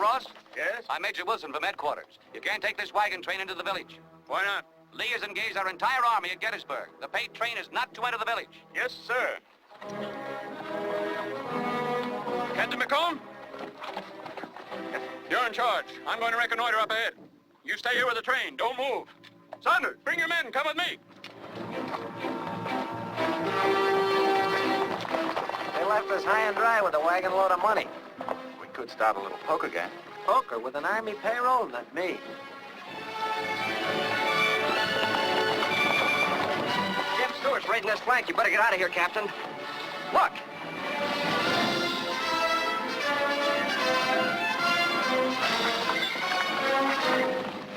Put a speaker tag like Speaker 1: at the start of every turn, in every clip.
Speaker 1: Ross?
Speaker 2: Yes?
Speaker 1: I'm Major Wilson from headquarters. You can't take this wagon train into the village.
Speaker 2: Why not?
Speaker 1: Lee has engaged our entire army at Gettysburg. The paid train is not to enter the village.
Speaker 2: Yes, sir. Captain McComb? You're in charge. I'm going to reconnoiter up ahead. You stay here with the train. Don't move. Saunders, bring your men. Come with me.
Speaker 3: They left us high and dry with a wagon load of money.
Speaker 2: We could start a little poker game.
Speaker 3: Poker with an army payroll? Not me. Jim Stewart's raiding this flank. You better get out of here, Captain. Look!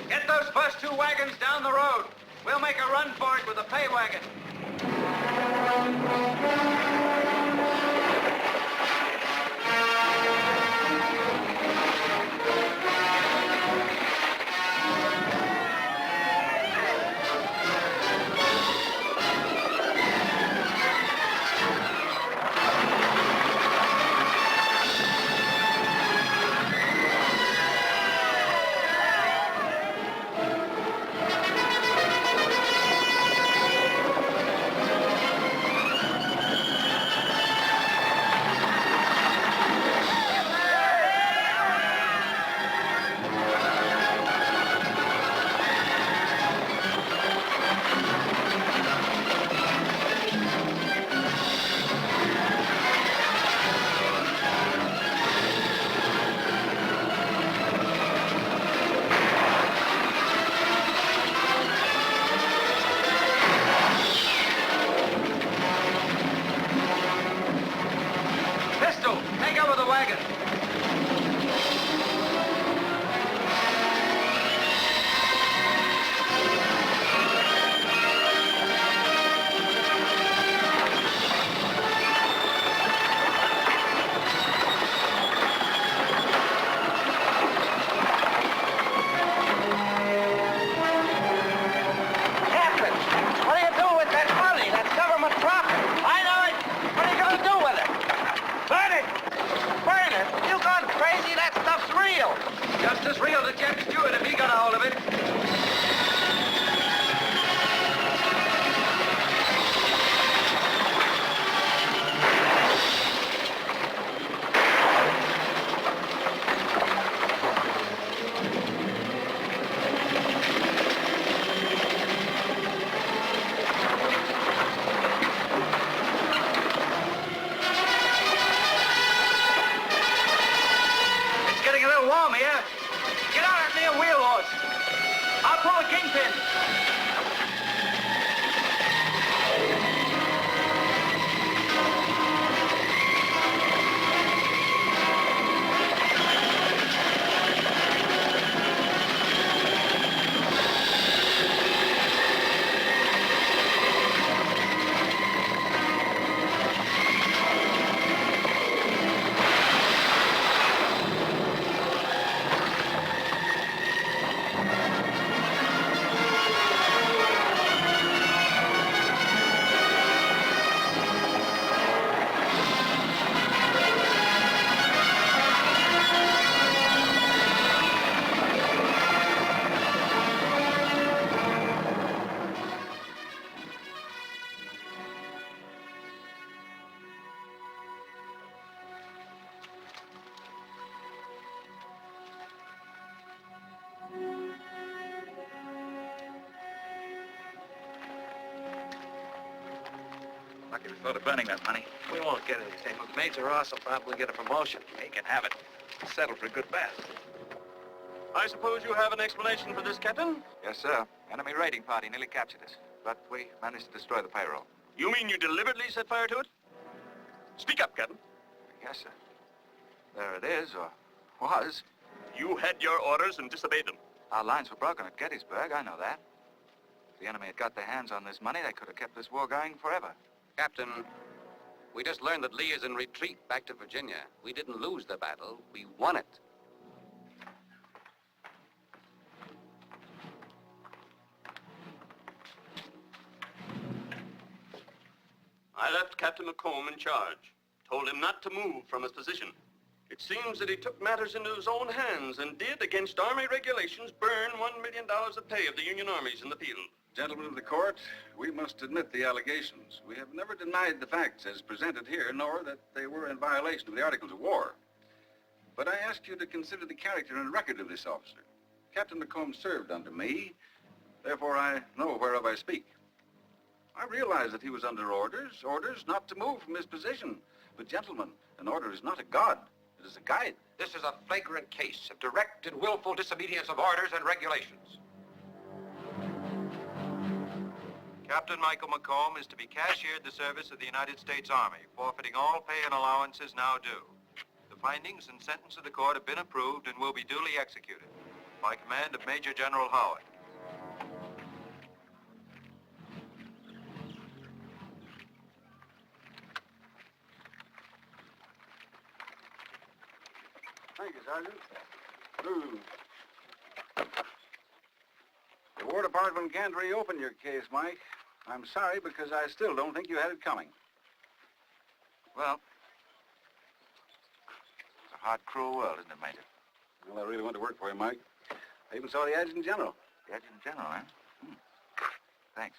Speaker 3: Get those first two wagons down the road. We'll make a run for it with a pay wagon. Just as real to Jack Stewart if he got a hold of it. It's getting a little warm here. Get out at me a wheel horse. I'll pull a kingpin.
Speaker 2: Lucky we thought of burning that money.
Speaker 3: We won't get anything, but Major Ross will probably get a promotion.
Speaker 2: He can have it. Settled for a good bath. I suppose you have an explanation for this, Captain?
Speaker 4: Yes, sir. Enemy raiding party nearly captured us, but we managed to destroy the payroll.
Speaker 2: You mean you deliberately set fire to it? Speak up, Captain.
Speaker 4: Yes, sir. There it is, or was.
Speaker 2: You had your orders and disobeyed them.
Speaker 4: Our lines were broken at Gettysburg, I know that. If the enemy had got their hands on this money, they could have kept this war going forever.
Speaker 1: Captain, we just learned that Lee is in retreat back to Virginia. We didn't lose the battle, we won it.
Speaker 2: I left Captain McComb in charge. Told him not to move from his position. It seems that he took matters into his own hands and did, against Army regulations, burn $1 million of pay of the Union armies in the field.
Speaker 5: Gentlemen of the court, we must admit the allegations. We have never denied the facts as presented here, nor that they were in violation of the Articles of War. But I ask you to consider the character and record of this officer. Captain McComb served under me, therefore I know whereof I speak. I realize that he was under orders not to move from his position. But gentlemen, an order is not a god, it is a guide.
Speaker 1: This is a flagrant case of direct and willful disobedience of orders and regulations.
Speaker 6: Captain Michael McComb is to be cashiered the service of the United States Army, forfeiting all pay and allowances now due. The findings and sentence of the court have been approved and will be duly executed by command of Major General Howard.
Speaker 5: Thank you, Sergeant. Ooh. The War Department can't reopen your case, Mike. I'm sorry, because I still don't think you had it coming.
Speaker 4: Well, it's a hard, cruel world, isn't it, Major?
Speaker 5: Well, I really went to work for you, Mike. I even saw the Adjutant General.
Speaker 4: The Adjutant General, eh? Thanks.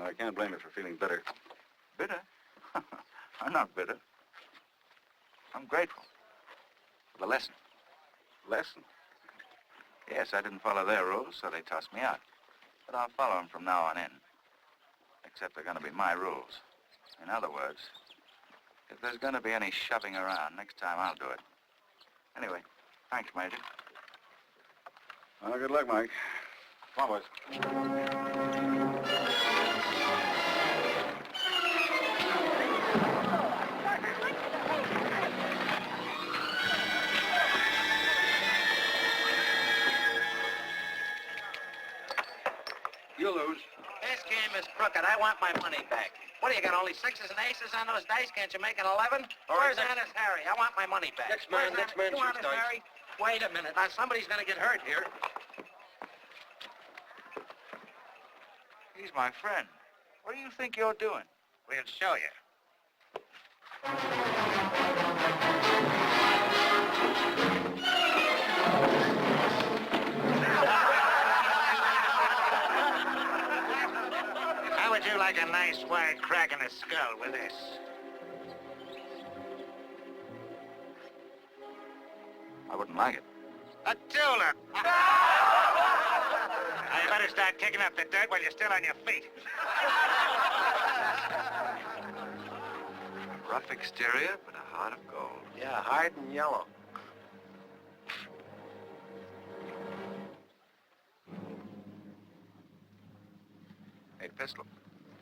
Speaker 5: I can't blame you for feeling bitter.
Speaker 4: Bitter? I'm not bitter. I'm grateful for the lesson.
Speaker 5: Lesson?
Speaker 4: Yes, I didn't follow their rules, so they tossed me out. But I'll follow them from now on in. Except they're going to be my rules. In other words, if there's going to be any shoving around, next time I'll do it. Anyway, thanks, Major.
Speaker 5: Well, good luck, Mike. Come on, boys. You lose.
Speaker 3: This game is crooked. I want my money back. What do you got, only sixes and aces on those dice? Can't you make an 11?
Speaker 2: All right,
Speaker 3: Where's Honest Harry? I want my money back.
Speaker 2: Next man
Speaker 3: Where's
Speaker 2: shoots
Speaker 3: Honest
Speaker 2: dice.
Speaker 3: Harry? Wait a minute. Now, somebody's going to get hurt here.
Speaker 4: He's my friend. What do you think you're doing?
Speaker 3: We'll show you. How would you like a nice wide crack in the skull with this?
Speaker 4: I wouldn't like it.
Speaker 3: A tulip! You better start kicking up the dirt while you're still on your feet.
Speaker 4: Rough exterior, but a heart of gold.
Speaker 3: Yeah, hard and yellow.
Speaker 4: Hey, Pistol,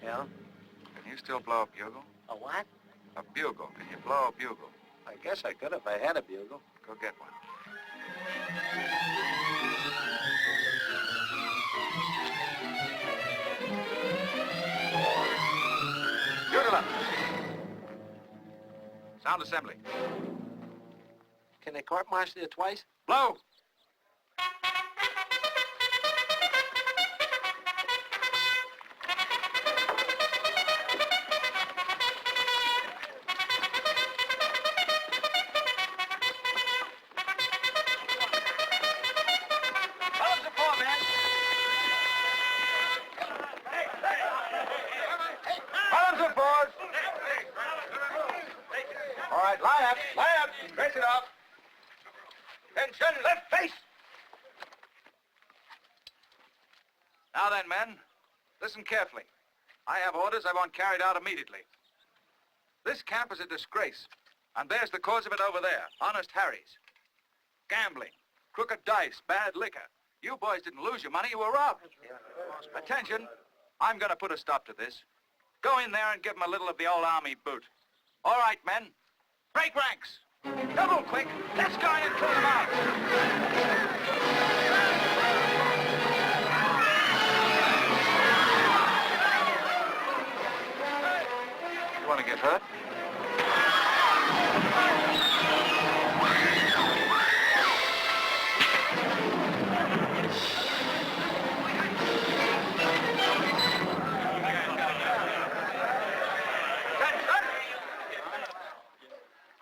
Speaker 3: Yeah?
Speaker 4: can you still blow a bugle?
Speaker 3: A what?
Speaker 4: A bugle. Can you blow a bugle?
Speaker 3: I guess I could if I had a bugle.
Speaker 4: Go get one. Bugle up. Sound assembly.
Speaker 3: Can they court-martial you twice?
Speaker 4: Blow. Now then, men, listen carefully. I have orders I want carried out immediately. This camp is a disgrace, and there's the cause of it over there, Honest Harry's. Gambling, crooked dice, bad liquor. You boys didn't lose your money, you were robbed. Attention, I'm going to put a stop to this. Go in there and give them a little of the old army boot. All right, men, break ranks. Double quick, let's go in and clear them out. You want to get hurt?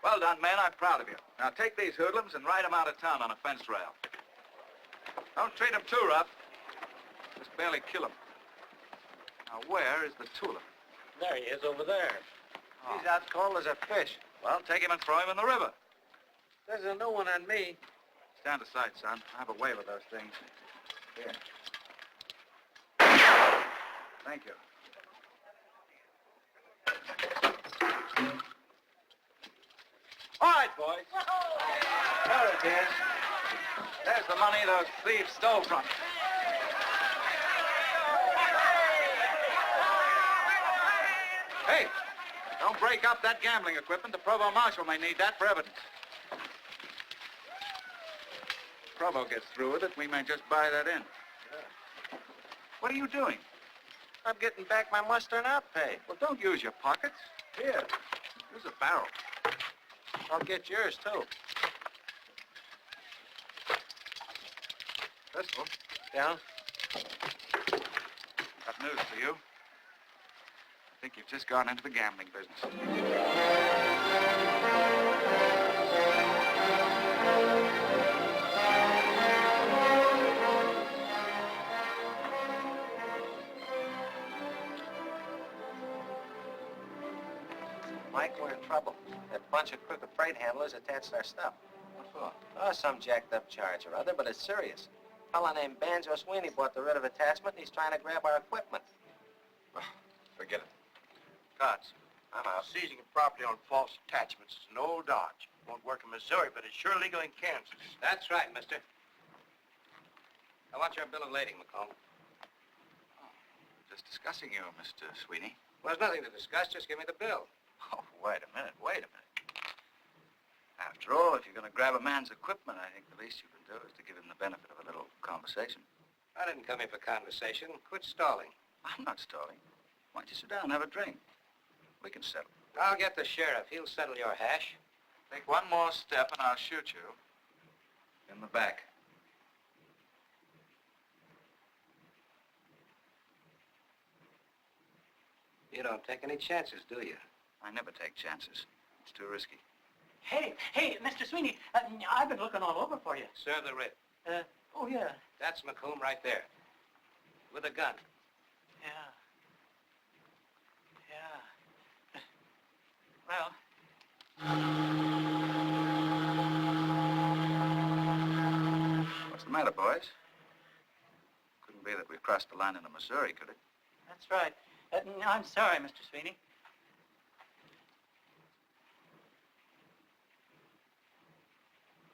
Speaker 4: Well done, man. I'm proud of you. Now take these hoodlums and ride them out of town on a fence rail. Don't treat them too rough. Just barely kill them. Now, where is the tulip?
Speaker 3: There he is, over there.
Speaker 4: He's out cold as a fish. Well, take him and throw him in the river.
Speaker 3: There's a new one on me.
Speaker 4: Stand aside, son. I have a way with those things. Here. Thank you. All right, boys. There it is. There's the money those thieves stole from you. Hey, don't break up that gambling equipment. The provost marshal may need that for evidence. If provost gets through with it, we may just buy that in. What are you doing?
Speaker 3: I'm getting back my muster and out pay.
Speaker 4: Well, don't use your pockets. Here, use a barrel.
Speaker 3: I'll get yours, too.
Speaker 4: Pistol.
Speaker 3: Yeah?
Speaker 4: Got news for you. I think you've just gone into the gambling business.
Speaker 3: Mike, we're in trouble. That bunch of crooked freight handlers attached our stuff.
Speaker 4: What for?
Speaker 3: Oh, some jacked up charge or other, but it's serious. A fella named Banjo Sweeney bought the writ of attachment, and he's trying to grab our equipment.
Speaker 6: Forget it.
Speaker 3: Cards. I'm out.
Speaker 7: Seizing of property on false attachments is an old dodge. Won't work in Missouri, but it's sure legal in Kansas.
Speaker 1: That's right, mister. I want your bill of lading, McComb.
Speaker 4: Just discussing you, Mr. Sweeney.
Speaker 1: Well, there's nothing to discuss. Just give me the bill.
Speaker 4: Oh, wait a minute. After all, if you're going to grab a man's equipment, I think the least you can do is to give him the benefit of a little conversation.
Speaker 1: I didn't come here for conversation. Quit stalling.
Speaker 4: I'm not stalling. Why don't you sit down and have a drink? We can settle.
Speaker 1: I'll get the sheriff. He'll settle your hash.
Speaker 4: Take one more step and I'll shoot you in the back.
Speaker 1: You don't take any chances, do you?
Speaker 4: I never take chances. It's too risky.
Speaker 8: Hey, Mr. Sweeney, I've been looking all over for you.
Speaker 1: Serve the writ.
Speaker 8: Oh, yeah.
Speaker 1: That's McComb right there. With a gun.
Speaker 8: Yeah. Well,
Speaker 4: What's the matter, boys? Couldn't be that we've crossed the line into Missouri, could it?
Speaker 8: that's right. I'm sorry, Mr. Sweeney.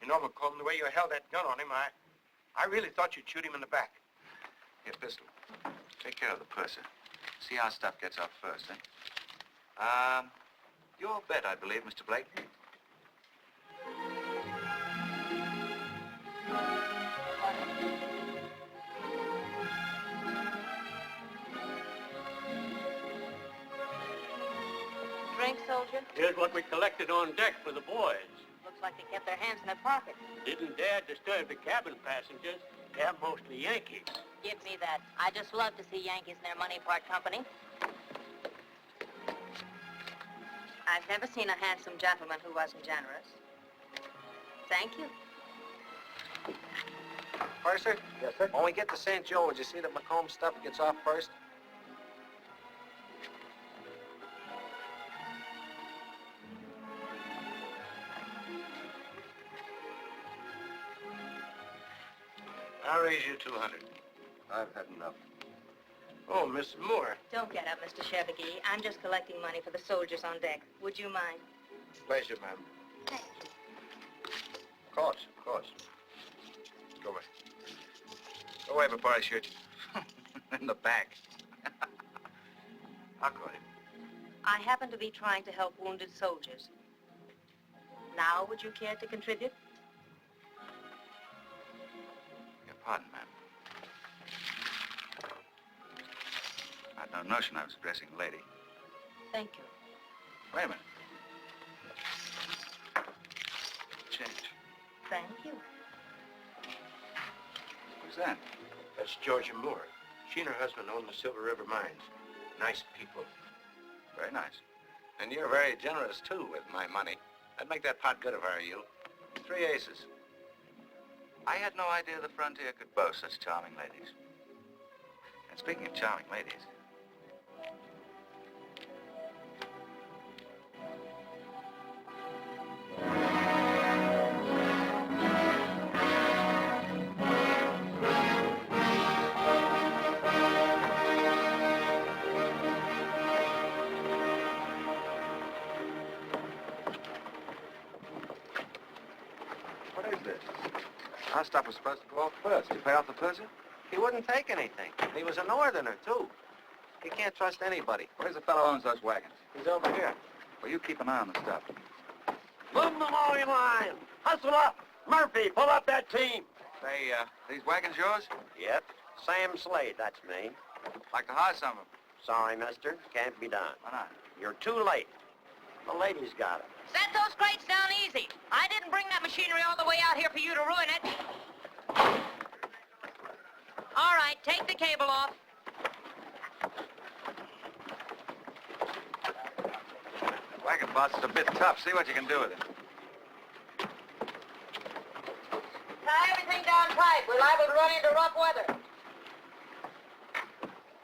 Speaker 7: You know, McComb, the way you held that gun on him, I really thought you'd shoot him in the back.
Speaker 4: Here, pistol. Take care of the purser. See how stuff gets off first, eh? Your bet, I believe, Mr. Blake.
Speaker 9: Drink, soldier?
Speaker 7: Here's what we collected on deck for the boys.
Speaker 9: Looks like they kept their hands in their pockets.
Speaker 7: Didn't dare disturb the cabin passengers. They're mostly Yankees.
Speaker 9: Give me that. I just love to see Yankees in their money part company. I've never seen a handsome gentleman who wasn't generous. Thank you.
Speaker 3: Purser? Yes, sir? When we get to St. Joe, would you see that McComb's stuff gets off first?
Speaker 7: I'll raise you 200.
Speaker 3: I've had enough.
Speaker 7: Oh, Miss Moore.
Speaker 9: Don't get up, Mr. Chevigee. I'm just collecting money for the soldiers on deck. Would you mind?
Speaker 7: Pleasure, ma'am.
Speaker 9: Thank you.
Speaker 7: Of course, of course.
Speaker 4: Go away. Go away before I shoot you. In the back.
Speaker 7: I'll call him.
Speaker 9: I happen to be trying to help wounded soldiers. Now, would you care to contribute?
Speaker 4: Your pardon, ma'am. I had no notion I was addressing a lady.
Speaker 9: Thank you.
Speaker 4: Wait a minute. Change.
Speaker 9: Thank you.
Speaker 4: Who's that?
Speaker 7: That's Georgia Moore. She and her husband own the Silver River mines. Nice people.
Speaker 4: Very nice.
Speaker 1: And you're very generous, too, with my money.
Speaker 4: I'd make that pot good if I were you. 3 aces. I had no idea the frontier could boast such charming ladies. And speaking of charming ladies... What is this? Our stuff was supposed to go off first. You pay off the purser?
Speaker 3: He wouldn't take anything. He was a northerner, too. He can't trust anybody.
Speaker 4: Where's the fellow who owns those wagons?
Speaker 3: He's over here.
Speaker 4: Well, you keep an eye on the stuff.
Speaker 7: Move them all in line. Hustle up. Murphy, pull up that team.
Speaker 4: Say, these wagons yours?
Speaker 7: Yep. Sam Slade, that's me.
Speaker 4: Like to hire some of them.
Speaker 7: Sorry, mister. Can't be done.
Speaker 4: Why not?
Speaker 7: You're too late. The ladies got it.
Speaker 9: Set those crates down easy. I didn't bring that machinery all the way out here for you to ruin it. All right, take the cable off.
Speaker 4: Wagon boss is a bit tough. See what you can do with it.
Speaker 9: Tie everything down tight. We're liable to run into rough weather.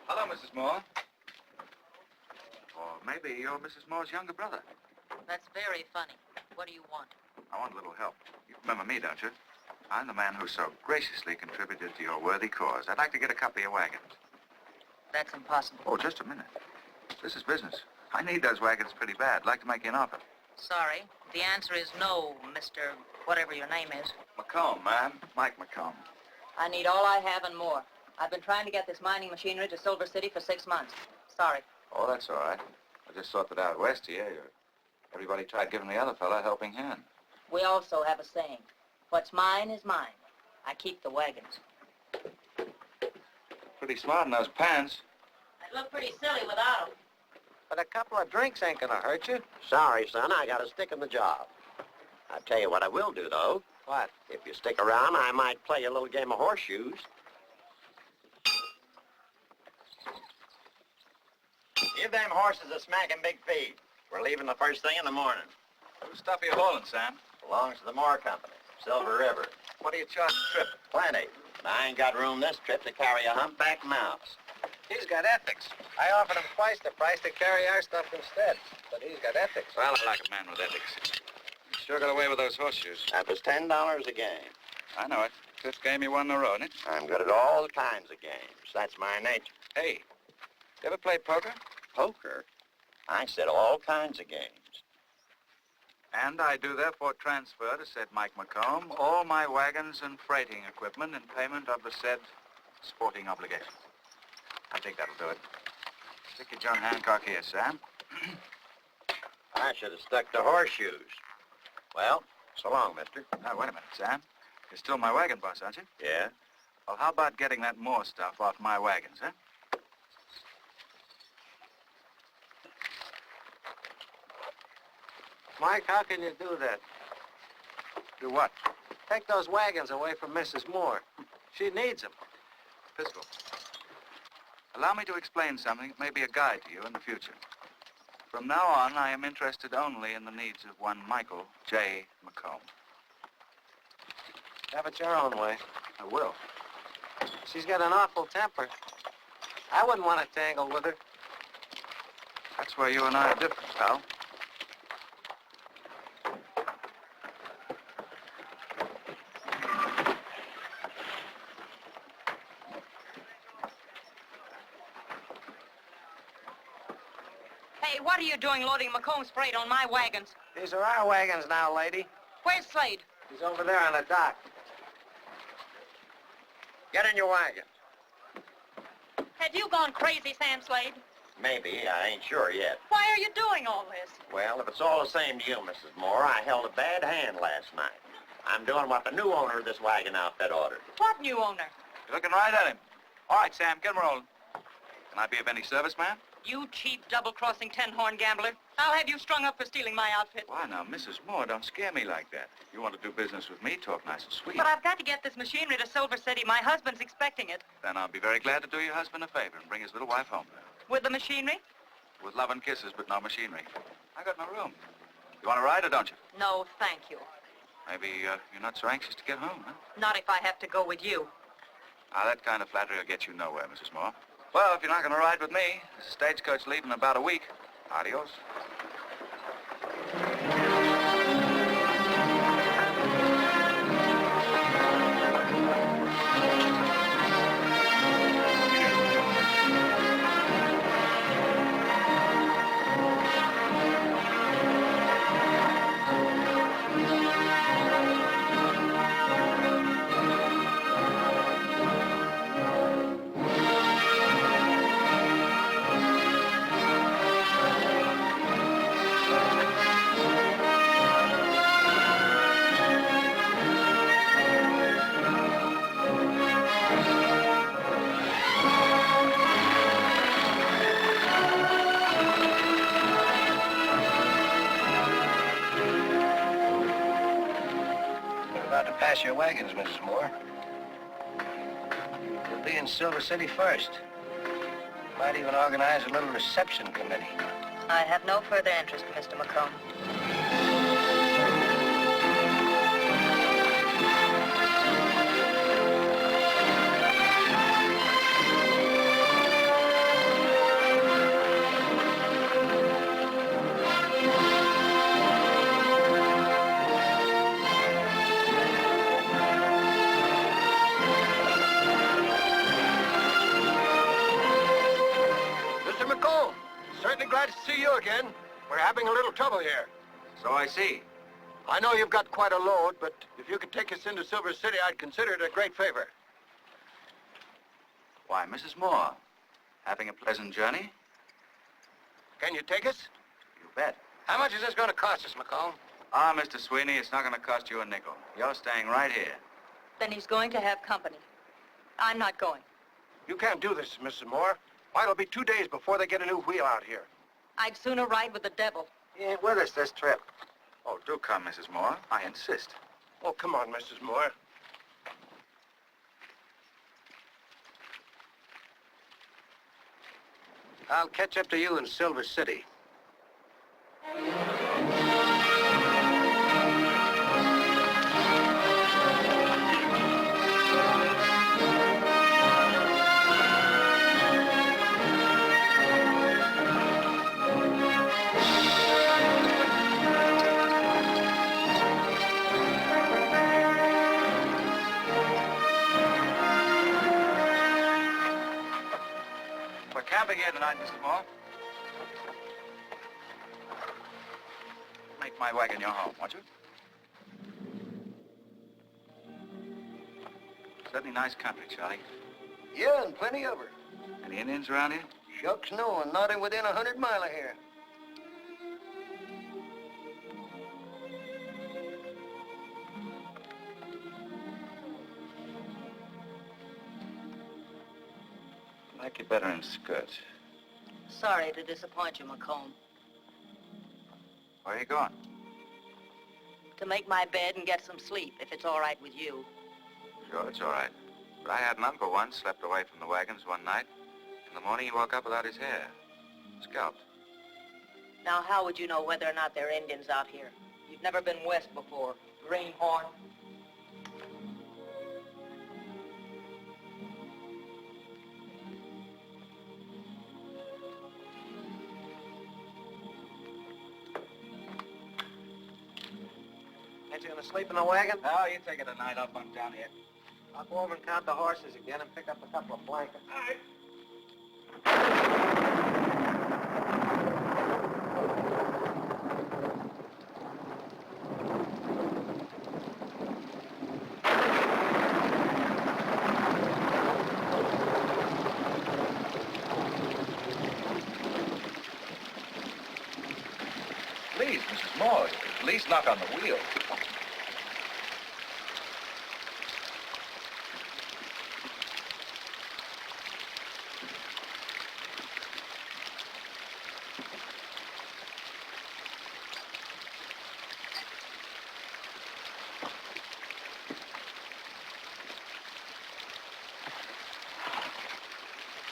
Speaker 4: Hello, Mrs. Moore. Or maybe you're Mrs. Moore's younger brother.
Speaker 9: That's very funny. What do you want?
Speaker 4: I want a little help. You remember me, don't you? I'm the man who so graciously contributed to your worthy cause. I'd like to get a copy of your wagons.
Speaker 9: That's impossible.
Speaker 4: Oh, just a minute. This is business. I need those wagons pretty bad. I'd like to make you an offer.
Speaker 9: Sorry. The answer is no, Mr. whatever your name is.
Speaker 4: McComb, ma'am. Mike McComb.
Speaker 9: I need all I have and more. I've been trying to get this mining machinery to Silver City for 6 months. Sorry.
Speaker 4: Oh, that's all right. I just thought that out west here, everybody tried giving the other fella a helping hand.
Speaker 9: We also have a saying. What's mine is mine. I keep the wagons.
Speaker 4: Pretty smart in those pants.
Speaker 9: I'd look pretty silly without them.
Speaker 3: But a couple of drinks ain't gonna hurt you.
Speaker 7: Sorry, son. I got to stick in the job. I'll tell you what I will do, though.
Speaker 3: What?
Speaker 7: If you stick around, I might play you a little game of horseshoes. Give them horses a smacking big feed. We're leaving the first thing in the morning.
Speaker 4: Whose stuff are you hauling, Sam?
Speaker 7: Belongs to the Moore Company, Silver River.
Speaker 4: What do you charge a trip?
Speaker 7: Plenty. But I ain't got room this trip to carry a humpback mouse.
Speaker 3: He's got ethics. I offered him twice the price to carry our stuff instead. But he's got ethics.
Speaker 4: Well, I like a man with ethics. You sure got away with those horseshoes.
Speaker 7: That was $10 a game.
Speaker 4: I know it. Fifth game you won in a row, isn't it?
Speaker 7: I'm good at all kinds of games. That's my nature.
Speaker 4: Hey, you ever play poker?
Speaker 7: Poker? I said all kinds of games.
Speaker 4: And I do therefore transfer to said Mike McComb all my wagons and freighting equipment in payment of the said sporting obligation. I think that'll do it. Stick your John Hancock here, Sam.
Speaker 7: I should have stuck to horseshoes. Well, so long, mister.
Speaker 4: Now, wait a minute, Sam. You're still my wagon boss, aren't you?
Speaker 7: Yeah?
Speaker 4: Well, how about getting that Moore stuff off my wagons, huh?
Speaker 3: Mike, how can you do that?
Speaker 4: Do what?
Speaker 3: Take those wagons away from Mrs. Moore. She needs them.
Speaker 4: Pistol. Allow me to explain something that may be a guide to you in the future. From now on, I am interested only in the needs of one Michael J. McComb.
Speaker 3: Have it your own way.
Speaker 4: I will.
Speaker 3: She's got an awful temper. I wouldn't want to tangle with her.
Speaker 4: That's where you and I are different, pal.
Speaker 9: Hey, what are you doing loading McComb's freight on my wagons?
Speaker 3: These are our wagons now, lady.
Speaker 9: Where's Slade?
Speaker 3: He's over there on the dock.
Speaker 7: Get in your wagon.
Speaker 9: Have you gone crazy, Sam Slade?
Speaker 7: Maybe. I ain't sure yet.
Speaker 9: Why are you doing all this?
Speaker 7: Well, if it's all the same to you, Mrs. Moore, I held a bad hand last night. I'm doing what the new owner of this wagon outfit ordered.
Speaker 9: What new owner?
Speaker 4: You're looking right at him. All right, Sam, get him rolling. Can I be of any service, ma'am?
Speaker 9: You cheap, double-crossing, ten-horn gambler. I'll have you strung up for stealing my outfit.
Speaker 4: Why now, Mrs. Moore, don't scare me like that. You want to do business with me, talk nice and sweet.
Speaker 9: But I've got to get this machinery to Silver City. My husband's expecting it.
Speaker 4: Then I'll be very glad to do your husband a favor and bring his little wife home.
Speaker 9: With the machinery?
Speaker 4: With love and kisses, but no machinery. I got no room. You want to ride or don't you?
Speaker 9: No, thank you.
Speaker 4: Maybe you're not so anxious to get home, huh?
Speaker 9: Not if I have to go with you.
Speaker 4: Ah, that kind of flattery will get you nowhere, Mrs. Moore. Well, if you're not going to ride with me, there's a stagecoach leaving in about a week. Adios.
Speaker 3: About to pass your wagons, Mrs. Moore. You'll be in Silver City first. Might even organize a little reception committee.
Speaker 9: I have no further interest, Mr. McComb.
Speaker 3: Mr. McComb, certainly glad to see you again. We're having a little trouble here.
Speaker 4: So I see.
Speaker 3: I know you've got quite a load, but if you could take us into Silver City, I'd consider it a great favor.
Speaker 4: Why, Mrs. Moore, having a pleasant journey?
Speaker 3: Can you take us?
Speaker 4: You bet.
Speaker 3: How much is this going to cost us, McComb?
Speaker 4: Ah, Mr. Sweeney, it's not going to cost you a nickel. You're staying right here.
Speaker 9: Then he's going to have company. I'm not going.
Speaker 3: You can't do this, Mrs. Moore. Why, it'll be 2 days before they get a new wheel out here.
Speaker 9: I'd sooner ride with the devil.
Speaker 3: He ain't with us this trip.
Speaker 4: Oh, do come, Mrs. Moore. I insist.
Speaker 3: Oh, come on, Mrs. Moore. I'll catch up to you in Silver City.
Speaker 4: We're camping here tonight, Mrs. Moore. Make my wagon your home, won't you? Certainly nice country, Charlie.
Speaker 3: Yeah, and plenty of her.
Speaker 4: Any Indians around here?
Speaker 3: Shucks no, and not within 100 miles of here.
Speaker 4: I like you better in skirts.
Speaker 9: Sorry to disappoint you, McComb.
Speaker 4: Where are you going?
Speaker 9: To make my bed and get some sleep, if it's all right with you.
Speaker 4: Sure, it's all right. But I had an uncle once, slept away from the wagons one night. In the morning, he woke up without his hair. Scalped.
Speaker 9: Now, how would you know whether or not there are Indians out here? You've never been west before. Greenhorn.
Speaker 3: Ain't you gonna sleep in the wagon?
Speaker 4: No, you take it a night. I'll bunk down here.
Speaker 3: I'll go over and count the horses again and pick up a couple of blankets.
Speaker 4: All right. Please, Mrs. Moore, at least knock on the wheel.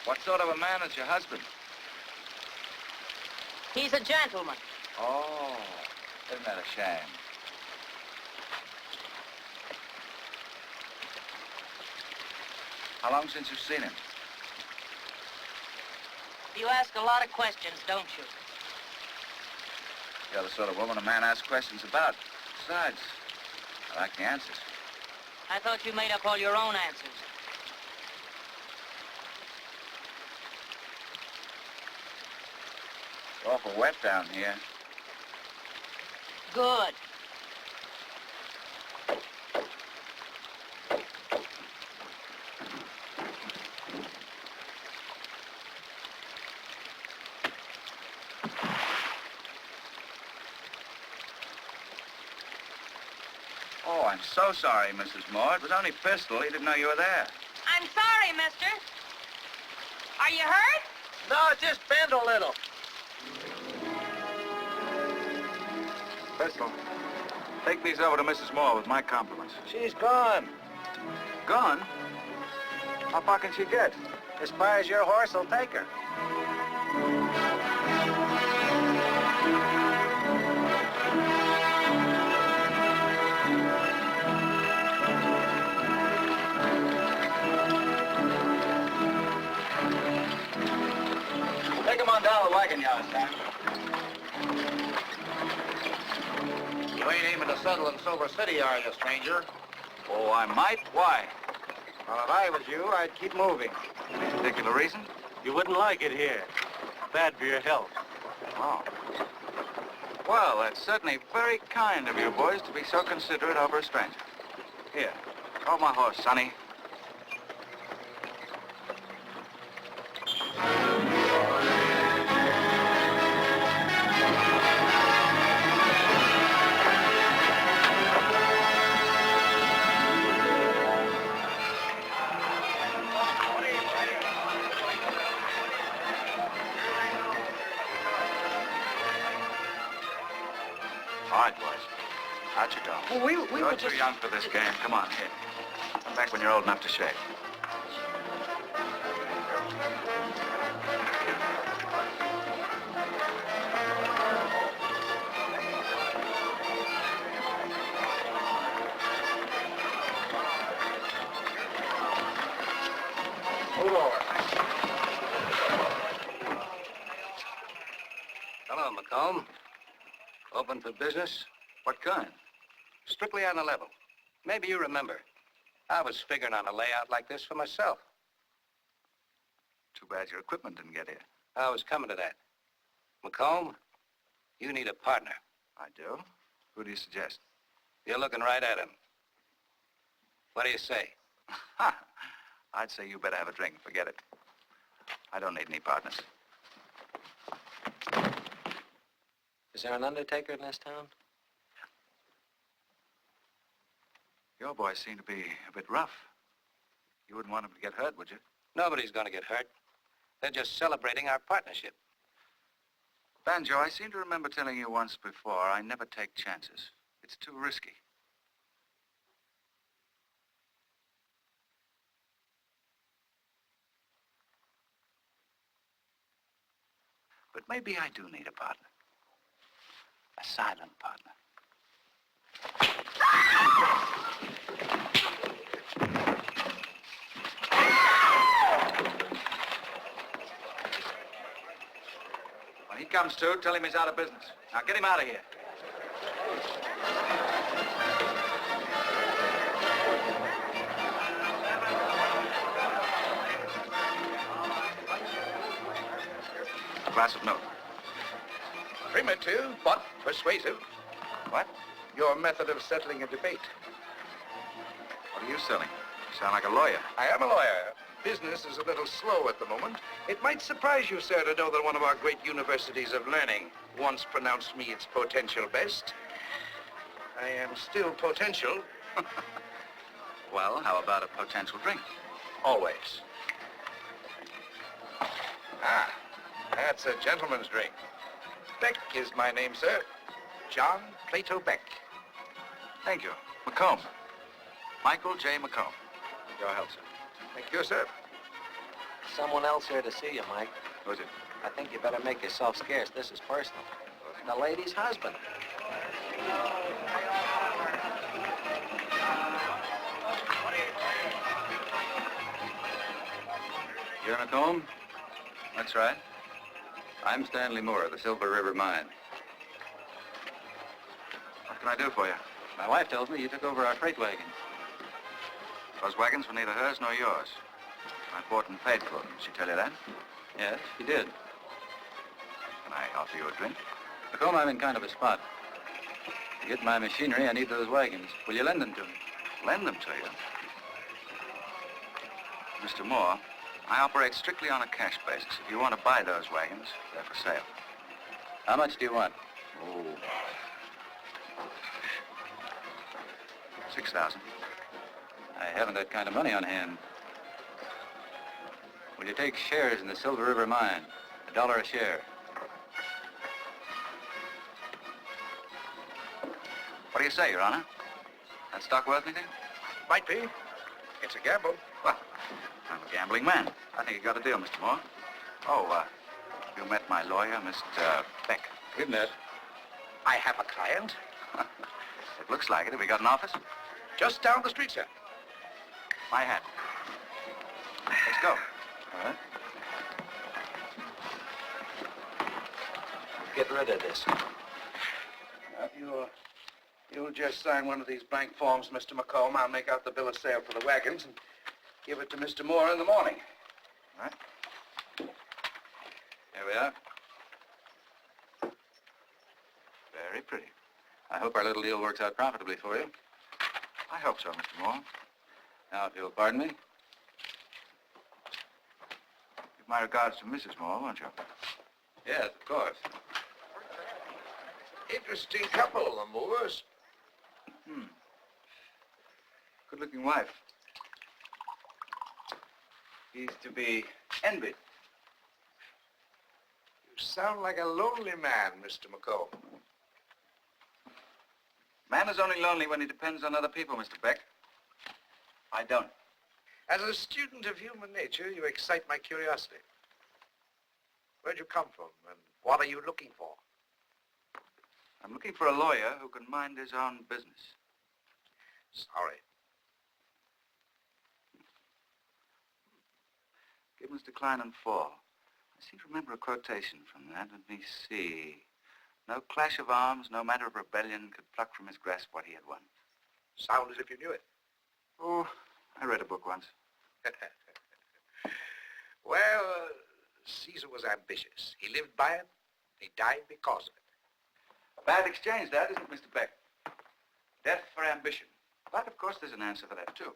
Speaker 4: What sort of a man is your husband?
Speaker 9: He's a gentleman.
Speaker 4: Oh. Isn't that a shame? How long since you've seen him?
Speaker 9: You ask a lot of questions, don't you?
Speaker 4: You're the sort of woman a man asks questions about. Besides, I like the answers.
Speaker 9: I thought you made up all your own answers.
Speaker 4: It's awful wet down here.
Speaker 9: Good.
Speaker 4: Oh, I'm so sorry, Mrs. Moore. It was only Pistol. He didn't know you were there.
Speaker 9: I'm sorry, mister. Are you hurt?
Speaker 3: No, just bend a little.
Speaker 4: Pistol, take these over to Mrs. Moore with my compliments.
Speaker 3: She's gone.
Speaker 4: Gone? How far can she get?
Speaker 3: As far as your horse will take her.
Speaker 4: Take him on down the wagon yard, Sam.
Speaker 7: You ain't aiming to settle in Silver City, are you, stranger?
Speaker 4: Oh, I might. Why?
Speaker 7: Well, if I was you, I'd keep moving.
Speaker 4: Any particular reason?
Speaker 2: You wouldn't like it here. Bad for your health.
Speaker 4: Oh. Well, that's certainly very kind of you boys to be so considerate over a stranger. Here, hold my horse, Sonny. All right, boys. Out you go.
Speaker 9: Well, we
Speaker 4: You're
Speaker 9: were
Speaker 4: too
Speaker 9: just...
Speaker 4: young for this game. Come on, here. Come back when you're old enough to shave.
Speaker 7: Move over.
Speaker 1: Hello, McComb. Open for business?
Speaker 4: What kind?
Speaker 1: Strictly on the level. Maybe you remember. I was figuring on a layout like this for myself.
Speaker 4: Too bad your equipment didn't get here.
Speaker 1: I was coming to that. McComb, you need a partner.
Speaker 4: I do? Who do you suggest?
Speaker 1: You're looking right at him. What do you say?
Speaker 4: Ha! I'd say you better have a drink. Forget it. I don't need any partners.
Speaker 3: Is there an undertaker in this town?
Speaker 4: Your boys seem to be a bit rough. You wouldn't want them to get hurt, would you?
Speaker 1: Nobody's going to get hurt. They're just celebrating our partnership.
Speaker 4: Banjo, I seem to remember telling you once before, I never take chances. It's too risky. But maybe I do need a partner. A silent partner. When he comes to, tell him he's out of business. Now get him out of here. A glass of milk.
Speaker 10: Primitive, but persuasive.
Speaker 4: What?
Speaker 10: Your method of settling a debate.
Speaker 4: What are you selling? You sound like a lawyer.
Speaker 10: I am a lawyer. Business is a little slow at the moment. It might surprise you, sir, to know that one of our great universities of learning once pronounced me its potential best. I am still potential.
Speaker 4: Well, how about a potential drink?
Speaker 10: Always. Ah, that's a gentleman's drink. Beck is my name, sir. John Plato Beck.
Speaker 4: Thank you. McComb. Michael J. McComb. Your health, sir.
Speaker 10: Thank you, sir.
Speaker 3: Someone else here to see you, Mike.
Speaker 4: Who's it?
Speaker 3: I think you better make yourself scarce. This is personal. The lady's husband.
Speaker 4: You're McComb? That's right. I'm Stanley Moore of the Silver River Mine. What can I do for you? My wife tells me you took over our freight wagons. Those wagons were neither hers nor yours. I bought and paid for them. Did she tell you that? Yes, she did. Can I offer you a drink? McComb, I'm in kind of a spot. To get my machinery, I need those wagons. Will you lend them to me? Lend them to you? Mr. Moore, I operate strictly on a cash basis. If you want to buy those wagons, they're for sale. How much do you want? Oh. 6,000. I haven't that kind of money on hand. Will you take shares in the Silver River Mine? $1 a share. What do you say, Your Honor? That stock worth anything?
Speaker 10: Might be. It's a gamble.
Speaker 4: Well, I'm a gambling man. I think you got a deal, Mr. Moore. Oh, you met my lawyer, Mr. Beck.
Speaker 10: We've met. I have a client.
Speaker 4: It looks like it. Have we got an office?
Speaker 10: Just down the street, sir.
Speaker 4: My hat. Let's go. All right.
Speaker 3: Get rid of this.
Speaker 10: You'll just sign one of these blank forms, Mr. McComb. I'll make out the bill of sale for the wagons and give it to Mr. Moore in the morning.
Speaker 4: All right. Here we are. Very pretty. I hope our little deal works out profitably for you. I hope so, Mr. Moore. Now, if you'll pardon me. Give my regards to Mrs. Moore, won't you? Yes, of course.
Speaker 10: Interesting couple, the Moores.
Speaker 4: Good-looking wife. He's to be envied.
Speaker 10: You sound like a lonely man, Mr. McComb.
Speaker 4: Man is only lonely when he depends on other people, Mr. Beck. I don't.
Speaker 10: As a student of human nature, you excite my curiosity. Where'd you come from, and what are you looking for?
Speaker 4: I'm looking for a lawyer who can mind his own business.
Speaker 10: Sorry.
Speaker 4: Give Mr. Klein and fall. I seem to remember a quotation from that. Let me see. No clash of arms, no matter of rebellion could pluck from his grasp what he had won.
Speaker 10: Sound as if you knew it.
Speaker 4: Oh, I read a book once.
Speaker 10: Well, Caesar was ambitious. He lived by it. He died because of it.
Speaker 4: A bad exchange, that, isn't it, Mr. Beck? Death for ambition. But, of course, there's an answer for that, too.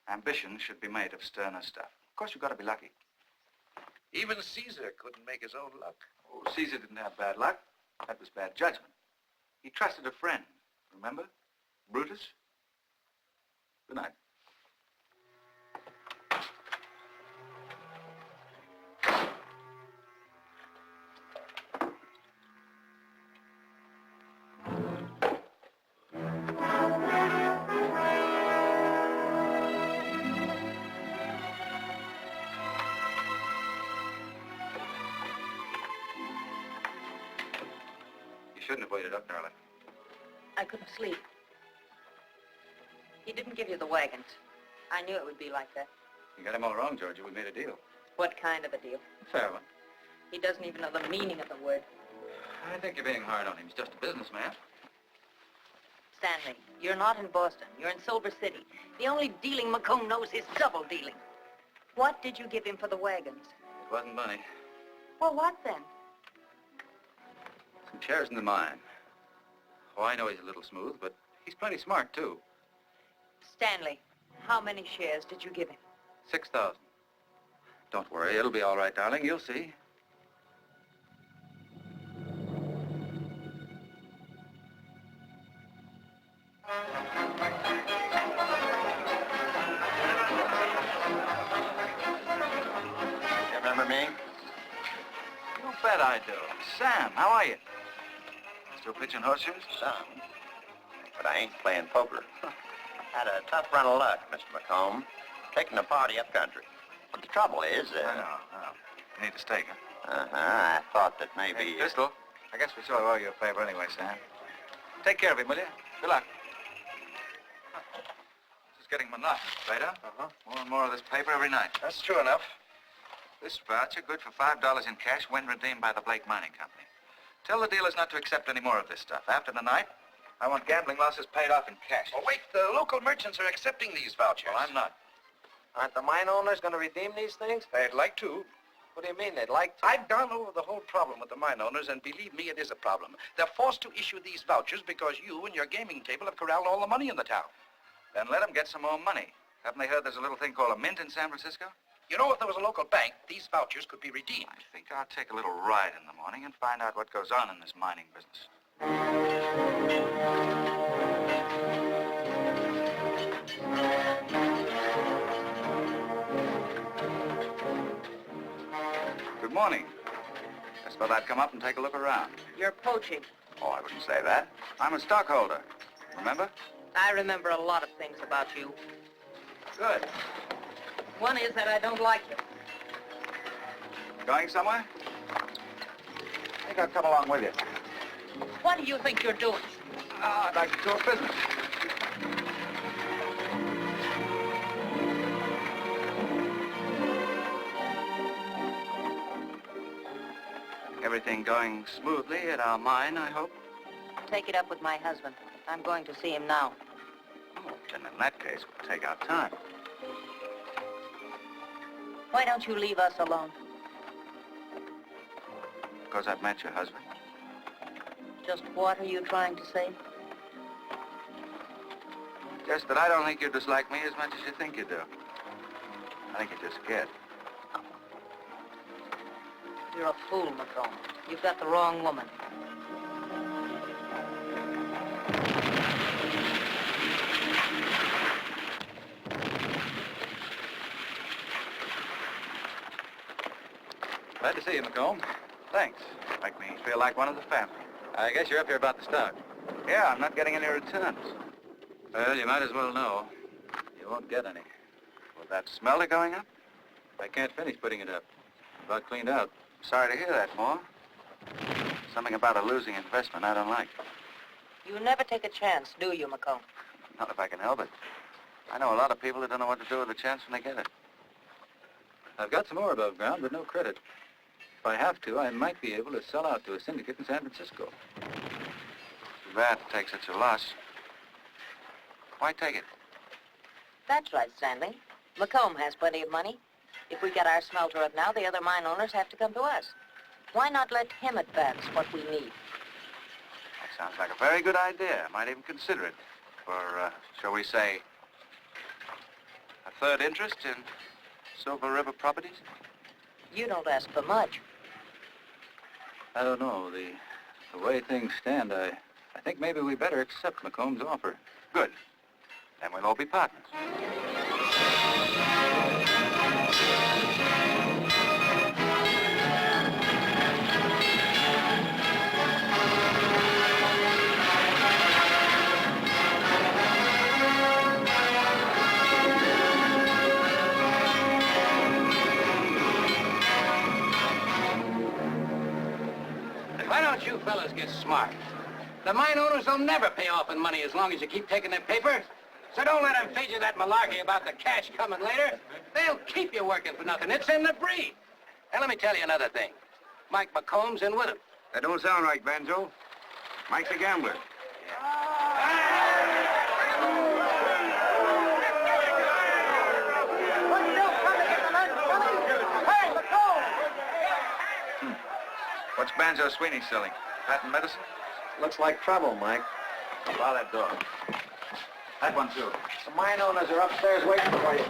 Speaker 4: Ambition should be made of sterner stuff. Of course, you've got to be lucky.
Speaker 10: Even Caesar couldn't make his own luck.
Speaker 4: Oh, Caesar didn't have bad luck. That was bad judgment. He trusted a friend, remember? Brutus. Good night. You shouldn't have waited up, darling.
Speaker 9: I couldn't sleep. He didn't give you the wagons. I knew it would be like that.
Speaker 4: You got him all wrong, Georgia. We made a deal.
Speaker 9: What kind of a deal?
Speaker 4: A fair one.
Speaker 9: He doesn't even know the meaning of the word.
Speaker 4: I think you're being hard on him. He's just a businessman.
Speaker 9: Stanley, you're not in Boston. You're in Silver City. The only dealing McComb knows is double dealing. What did you give him for the wagons?
Speaker 4: It wasn't money.
Speaker 9: Well, what then?
Speaker 4: Some shares in the mine. Oh, I know he's a little smooth, but he's plenty smart, too.
Speaker 9: Stanley, how many shares did you give him?
Speaker 4: 6,000. Don't worry, it'll be all right, darling. You'll see.
Speaker 7: You remember me?
Speaker 4: You bet I do. Sam, how are you? Still pitching horseshoes?
Speaker 7: Some. But I ain't playing poker. Had a tough run of luck, Mr. McComb. Taking the party up country. But the trouble is,
Speaker 4: I know. You need a stake, huh?
Speaker 7: I thought that maybe...
Speaker 4: Hey, Pistol, I guess we sort of owe you a favor anyway, Sam. Take care of him, will you? Good luck. This is getting monotonous, Plato.
Speaker 10: Uh-huh.
Speaker 4: More and more of this paper every night.
Speaker 10: That's true enough.
Speaker 4: This voucher, good for $5 in cash when redeemed by the Blake Mining Company. Tell the dealers not to accept any more of this stuff. After the night, I want gambling losses paid off in cash.
Speaker 10: Oh, wait, the local merchants are accepting these vouchers.
Speaker 4: Well, I'm not.
Speaker 3: Aren't the mine owners going to redeem these things?
Speaker 10: They'd like to.
Speaker 3: What do you mean they'd like to?
Speaker 10: I've gone over the whole problem with the mine owners, and believe me, it is a problem. They're forced to issue these vouchers because you and your gaming table have corralled all the money in the town.
Speaker 4: Then let them get some more money. Haven't they heard there's a little thing called a mint in San Francisco?
Speaker 10: You know, if there was a local bank, these vouchers could be redeemed.
Speaker 4: I think I'll take a little ride in the morning and find out what goes on in this mining business. Good morning. Just thought I'd come up and take a look around.
Speaker 9: You're poaching.
Speaker 4: Oh, I wouldn't say that. I'm a stockholder. Remember?
Speaker 9: I remember a lot of things about you.
Speaker 4: Good.
Speaker 9: One is that I don't like you.
Speaker 4: Going somewhere? I think I'll come along with you.
Speaker 9: What do you think you're doing?
Speaker 4: I'd like to talk business. Everything going smoothly at our mine, I hope?
Speaker 9: Take it up with my husband. I'm going to see him now.
Speaker 4: Oh, then in that case, we'll take our time.
Speaker 9: Why don't you leave us alone?
Speaker 4: Because I've met your husband.
Speaker 9: Just what are you trying to say?
Speaker 4: Just that I don't think you dislike me as much as you think you do. I think you're just scared.
Speaker 9: You're a fool, MacLane. You've got the wrong woman.
Speaker 4: Glad to see you, MacLane. Thanks. Make me feel like one of the family. I guess you're up here about the stock. Yeah, I'm not getting any returns. Well, you might as well know. You won't get any. Will that smelter going up? I can't finish putting it up. About cleaned out. Sorry to hear that, Ma. Something about a losing investment I don't like.
Speaker 9: You never take a chance, do you, MacLane?
Speaker 4: Not if I can help it. I know a lot of people that don't know what to do with a chance when they get it. I've got some more above ground, but no credit. If I have to, I might be able to sell out to a syndicate in San Francisco. Too bad to take such a loss. Why take it?
Speaker 9: That's right, Stanley. MacLane has plenty of money. If we get our smelter up now, the other mine owners have to come to us. Why not let him advance what we need?
Speaker 4: That sounds like a very good idea. I might even consider it. For, shall we say, a third interest in Silver River properties?
Speaker 9: You don't ask for much.
Speaker 4: I don't know. The way things stand, I think maybe we better accept McComb's offer. Good. Then we'll all be partners.
Speaker 11: Why don't you fellas get smart? The mine owners will never pay off in money as long as you keep taking their paper. So don't let them feed you that malarkey about the cash coming later. They'll keep you working for nothing. It's in the breed. And let me tell you another thing. Mike McComb's in with him.
Speaker 5: That don't sound right, Banjo. Mike's a gambler.
Speaker 4: What's Banjo Sweeney selling? Patent medicine?
Speaker 3: Looks like trouble, Mike.
Speaker 4: Bar that door. That one, too.
Speaker 3: The mine owners are upstairs waiting for you.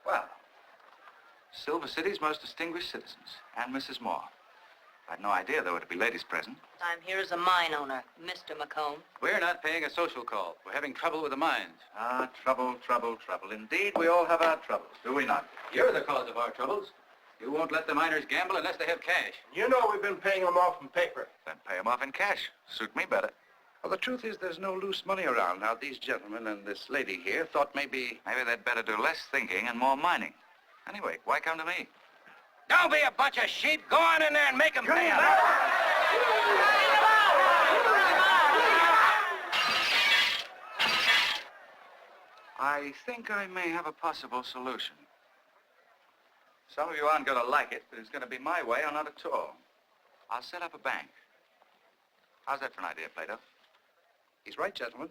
Speaker 4: Well, Silver City's most distinguished citizens, and Mrs. Moore. I had no idea there were to be ladies present.
Speaker 9: I'm here as a mine owner, Mr. MacLane.
Speaker 11: We're not paying a social call. We're having trouble with the mines.
Speaker 4: Ah, trouble, trouble, trouble. Indeed, we all have our troubles, do we not?
Speaker 11: You're the cause of our troubles. You won't let the miners gamble unless they have cash.
Speaker 10: You know we've been paying them off in paper.
Speaker 4: Then pay them off in cash. Suit me better.
Speaker 10: Well, the truth is there's no loose money around. Now, these gentlemen and this lady here thought maybe...
Speaker 4: Maybe they'd better do less thinking and more mining. Anyway, why come to me?
Speaker 11: Don't be a bunch of sheep. Go on in there and make them pay up.
Speaker 4: I think I may have a possible solution. Some of you aren't going to like it, but it's going to be my way or not at all. I'll set up a bank. How's that for an idea, Plato?
Speaker 10: He's right, gentlemen.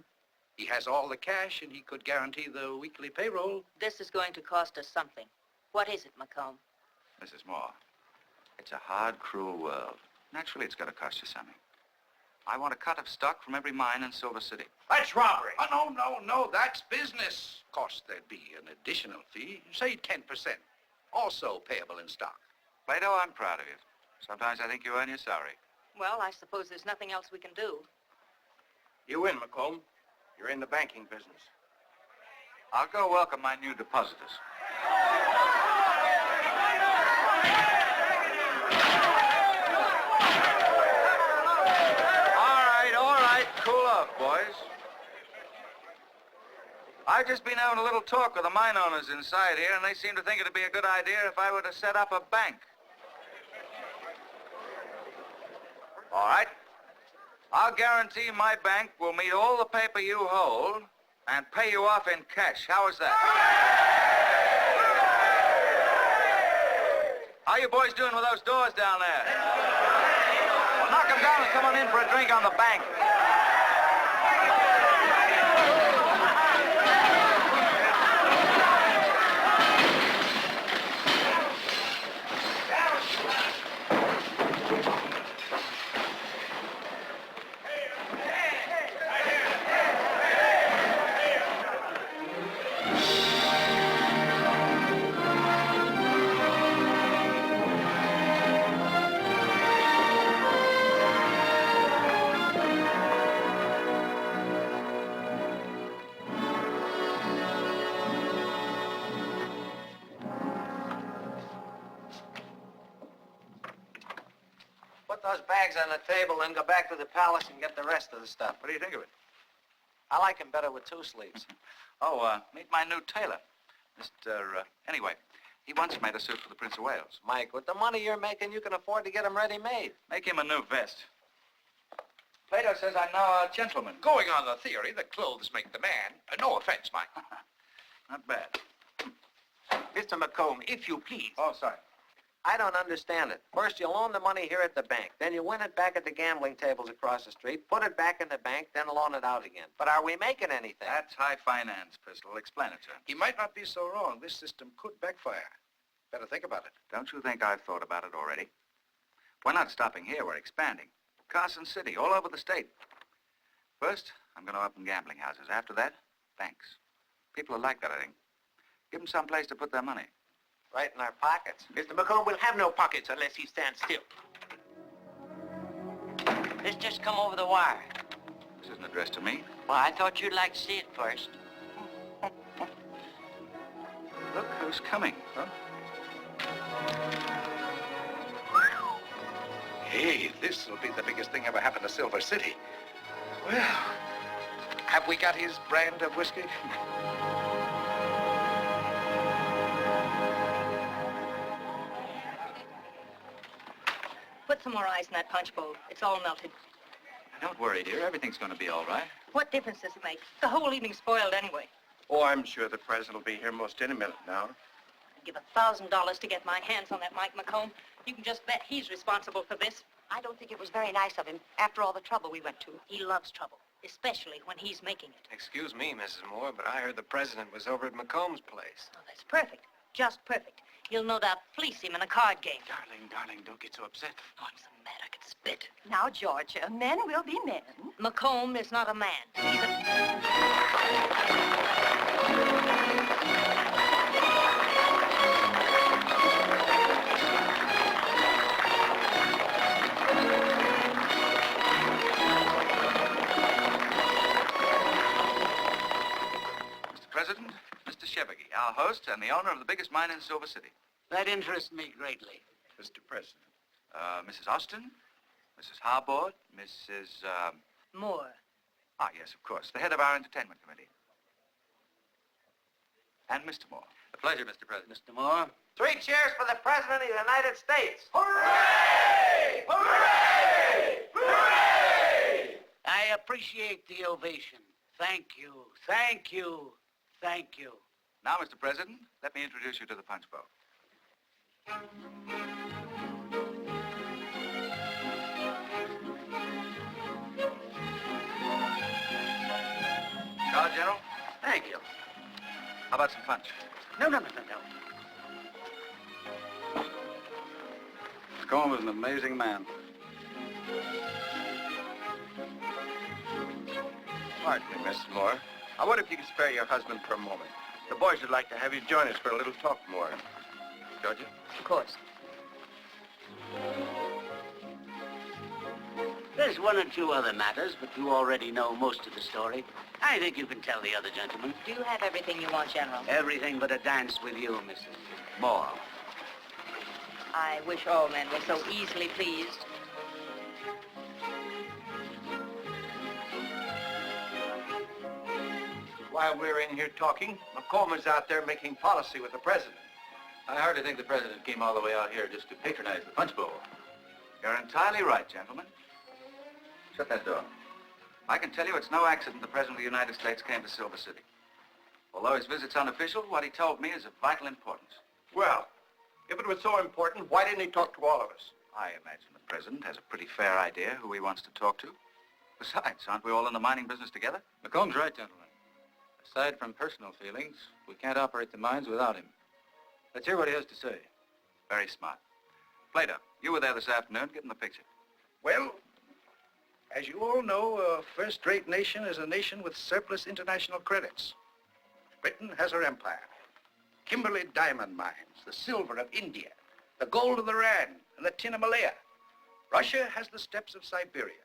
Speaker 10: He has all the cash, and he could guarantee the weekly payroll.
Speaker 9: This is going to cost us something. What is it, Macomb?
Speaker 4: Mrs. Moore, it's a hard, cruel world. Naturally, it's going to cost you something. I want a cut of stock from every mine in Silver City.
Speaker 11: That's robbery.
Speaker 10: Oh, no, that's business. Of course, there'd be an additional fee, say 10%, also payable in stock.
Speaker 4: Plato, I'm proud of you. Sometimes I think you earn your salary.
Speaker 9: Well, I suppose there's nothing else we can do.
Speaker 10: You win, Macomb. You're in the banking business.
Speaker 4: I'll go welcome my new depositors. All right, cool off, boys. I've just been having a little talk with the mine owners inside here, and they seem to think it'd be a good idea if I were to set up a bank. All right. I'll guarantee my bank will meet all the paper you hold and pay you off in cash. How is that? How you boys doing with those doors down there? Well, knock them down and come on in for a drink on the bank.
Speaker 3: Put those bags on the table, then go back to the palace and get the rest of the stuff.
Speaker 4: What do you think of it?
Speaker 3: I like him better with 2 sleeves.
Speaker 4: Meet my new tailor. Anyway, he once made a suit for the Prince of Wales.
Speaker 3: Mike, with the money you're making, you can afford to get him ready-made.
Speaker 4: Make him a new vest. Plato says I'm now a gentleman.
Speaker 10: Going on the theory that clothes make the man. No offense, Mike.
Speaker 4: Not bad.
Speaker 10: Mr. Macomb, if you please.
Speaker 4: Oh, sorry.
Speaker 3: I don't understand it. First, you loan the money here at the bank. Then you win it back at the gambling tables across the street, put it back in the bank, then loan it out again. But are we making anything?
Speaker 4: That's high finance, Pistol. Explain it to him.
Speaker 10: He might not be so wrong. This system could backfire. Better think about it.
Speaker 4: Don't you think I've thought about it already? We're not stopping here. We're expanding. Carson City, all over the state. First, I'm going to open gambling houses. After that, banks. People will like that, I think. Give them some place to put their money.
Speaker 3: Right in our pockets.
Speaker 10: Mr. Macomb will have no pockets unless he stands still.
Speaker 8: This just come over the wire.
Speaker 4: This isn't addressed to me.
Speaker 8: Well, I thought you'd like to see it first.
Speaker 4: Look who's coming, huh?
Speaker 10: Hey, this will be the biggest thing ever happened to Silver City. Well, have we got his brand of whiskey?
Speaker 12: Put some more ice in that punch bowl. It's all melted.
Speaker 4: Don't worry, dear. Everything's going to be all right.
Speaker 12: What difference does it make? The whole evening's spoiled anyway.
Speaker 10: Oh, I'm sure the president will be here most any minute now.
Speaker 12: I'd give $1,000 to get my hands on that Mike Macomb. You can just bet he's responsible for this.
Speaker 9: I don't think it was very nice of him after all the trouble we went to.
Speaker 12: He loves trouble, especially when he's making it.
Speaker 6: Excuse me, Mrs. Moore, but I heard the president was over at Macomb's place.
Speaker 12: Oh, that's perfect. Just perfect. He'll no doubt fleece him in a card game.
Speaker 10: Darling, don't get so upset.
Speaker 12: Oh, I'm so mad I could spit.
Speaker 9: Now, Georgia, men will be men.
Speaker 12: Macomb is not a man. He's a...
Speaker 4: Mr. President, Mr. Shevegi, our host and the owner of the biggest mine in Silver City.
Speaker 11: That interests me greatly.
Speaker 10: Mr. President.
Speaker 4: Mrs. Austin, Mrs. Harbord, Mrs.
Speaker 12: Moore.
Speaker 4: Ah, yes, of course, the head of our entertainment committee. and Mr. Moore.
Speaker 1: A pleasure, Mr. President.
Speaker 11: Mr. Moore?
Speaker 3: 3 cheers for the President of the United States.
Speaker 11: Hooray! Hooray! Hooray! I appreciate the ovation. Thank you, thank you, thank you.
Speaker 4: Now, Mr. President, let me introduce you to the Punch Bowl. Charge, General.
Speaker 11: Thank you.
Speaker 4: How about some punch?
Speaker 11: No.
Speaker 5: Macomb was an amazing man.
Speaker 10: Pardon me, Mrs. Moore. I wonder if you could spare your husband for a moment. The boys would like to have you join us for a little talk more. Georgia?
Speaker 9: Of course.
Speaker 11: There's 1 or 2 other matters, but you already know most of the story. I think you can tell the other gentlemen.
Speaker 9: Do you have everything you want, General?
Speaker 11: Everything but a dance with you, Mrs. Moore.
Speaker 9: I wish all men were so easily pleased.
Speaker 10: While we're in here talking, Macomb is out there making policy with the president.
Speaker 1: I hardly think the President came all the way out here just to patronize the Punch Bowl.
Speaker 4: You're entirely right, gentlemen. Shut that door. I can tell you it's no accident the President of the United States came to Silver City. Although his visit's unofficial, what he told me is of vital importance.
Speaker 10: Well, if it was so important, why didn't he talk to all of us?
Speaker 4: I imagine the President has a pretty fair idea who he wants to talk to. Besides, aren't we all in the mining business together?
Speaker 1: Macomb's right, gentlemen. Aside from personal feelings, we can't operate the mines without him. Let's hear what he has to say.
Speaker 4: Very smart. Plato, you were there this afternoon. Get in the picture.
Speaker 10: Well, as you all know, a first-rate nation is a nation with surplus international credits. Britain has her empire. Kimberley diamond mines, the silver of India, the gold of the Rand, and the tin of Malaya. Russia has the steppes of Siberia,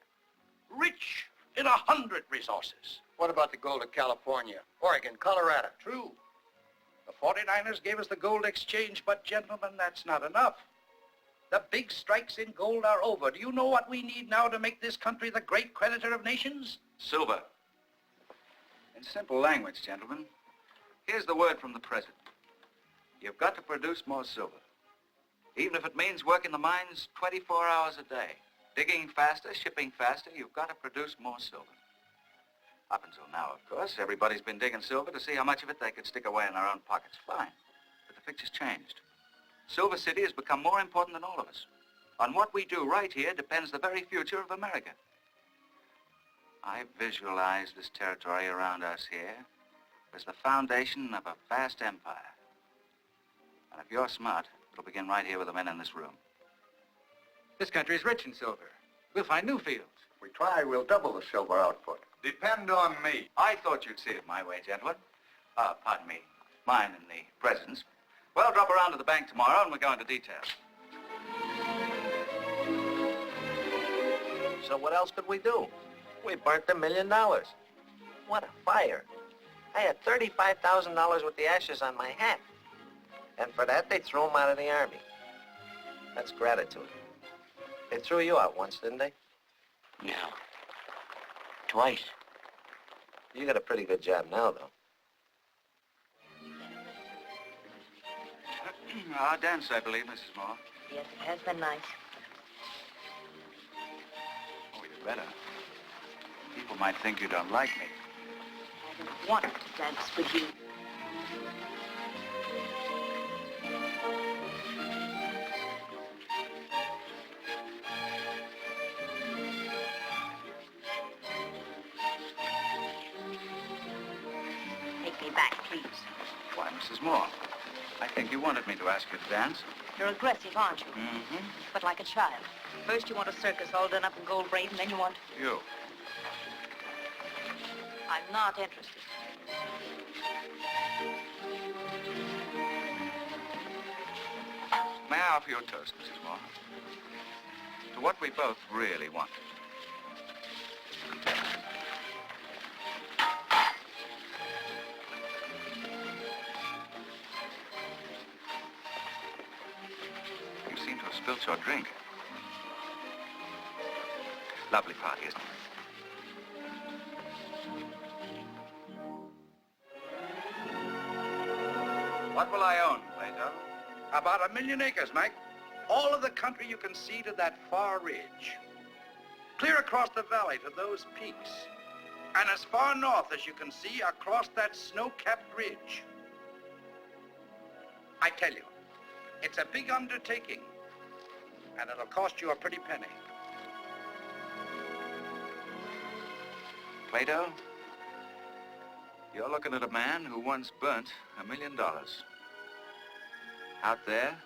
Speaker 10: rich in 100 resources.
Speaker 13: What about the gold of California, Oregon, Colorado?
Speaker 10: True. The 49ers gave us the gold exchange, but gentlemen, that's not enough. The big strikes in gold are over. Do you know what we need now to make this country the great creditor of nations?
Speaker 4: Silver. In simple language, gentlemen, here's the word from the President. You've got to produce more silver. Even if it means working the mines 24 hours a day. Digging faster, shipping faster, you've got to produce more silver. Up until now, of course, everybody's been digging silver to see how much of it they could stick away in their own pockets. Fine. But the picture's changed. Silver City has become more important than all of us. On what we do right here depends the very future of America. I visualize this territory around us here as the foundation of a vast empire. And if you're smart, it'll begin right here with the men in this room.
Speaker 1: This country is rich in silver. We'll find new fields.
Speaker 13: If we try, we'll double the silver output.
Speaker 4: Depend on me. I thought you'd see it my way, gentlemen. Pardon me, mine and the President's. Well, drop around to the bank tomorrow and we'll go into details.
Speaker 3: So what else could we do? We burnt $1 million. What a fire. I had $35,000 with the ashes on my hat. And for that, they threw him out of the Army. That's gratitude. They threw you out once, didn't they?
Speaker 11: No. Twice.
Speaker 3: You got a pretty good job now, though.
Speaker 4: Our dance, I believe, Mrs. Moore.
Speaker 9: Yes, it has been nice.
Speaker 4: Oh, you'd better. People might think you don't like me.
Speaker 9: I don't want to dance with you. Take me back, please.
Speaker 4: Why, Mrs. Moore, I think you wanted me to ask you to dance.
Speaker 12: You're aggressive, aren't you?
Speaker 4: Mm-hmm.
Speaker 12: But like a child. First you want a circus all done up in gold braid, and then you want...
Speaker 4: You.
Speaker 12: I'm not interested.
Speaker 4: May I offer you a toast, Mrs. Moore? To what we both really wanted. You seem to have spilt your drink. Lovely party, isn't it? What will I own, Plato?
Speaker 10: About 1 million acres, Mike. All of the country you can see to that far ridge. Clear across the valley to those peaks. And as far north as you can see across that snow-capped ridge. I tell you, it's a big undertaking. And it'll cost you a pretty penny.
Speaker 4: Plato, you're looking at a man who once burnt $1 million. Out there,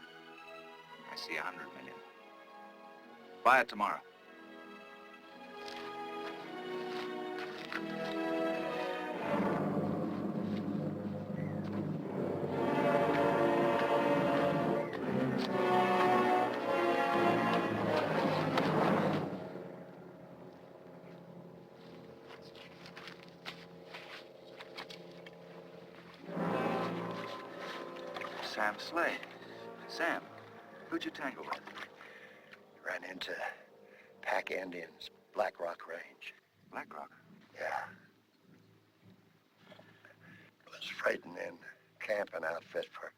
Speaker 4: I see 100 million. Buy it tomorrow. Sam Slade. Sam, who'd you tangle with?
Speaker 13: Ran into Pack Indians, Black Rock Range.
Speaker 4: Black Rock?
Speaker 13: Yeah. Was freighting in camping outfit for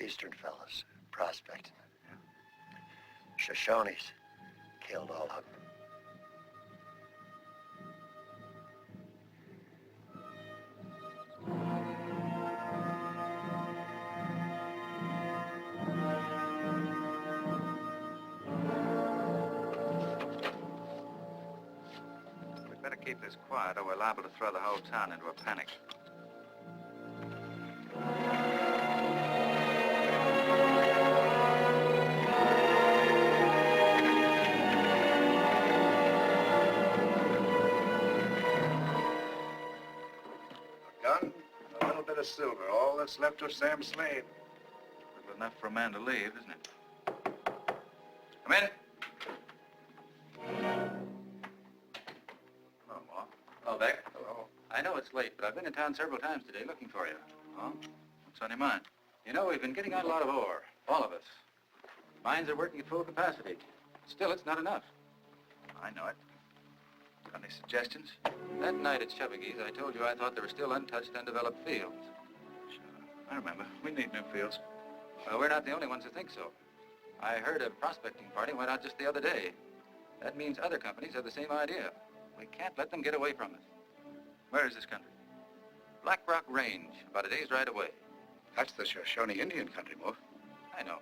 Speaker 13: Eastern fellas, prospecting. Shoshones killed all of them.
Speaker 4: Keep this quiet or we're liable to throw the whole town into a panic.
Speaker 10: A gun, a little bit of silver, all that's left of Sam Slade.
Speaker 4: Little enough for a man to leave, isn't it? Come in. Hello, Beck.
Speaker 10: Hello.
Speaker 4: I know it's late, but I've been in town several times today looking for you. Oh? What's on your mind? You know, we've been getting out a lot of ore. All of us. Mines are working at full capacity. Still, it's not enough.
Speaker 10: I know it. Got any suggestions?
Speaker 4: That night at Chevagy's, I told you I thought there were still untouched, undeveloped fields.
Speaker 10: Sure. I remember. We need new fields.
Speaker 4: Well, we're not the only ones who think so. I heard a prospecting party went out just the other day. That means other companies have the same idea. We can't let them get away from us.
Speaker 10: Where is this country?
Speaker 4: Black Rock Range, about a day's ride away.
Speaker 10: That's the Shoshone Indian country, Mo.
Speaker 4: I know.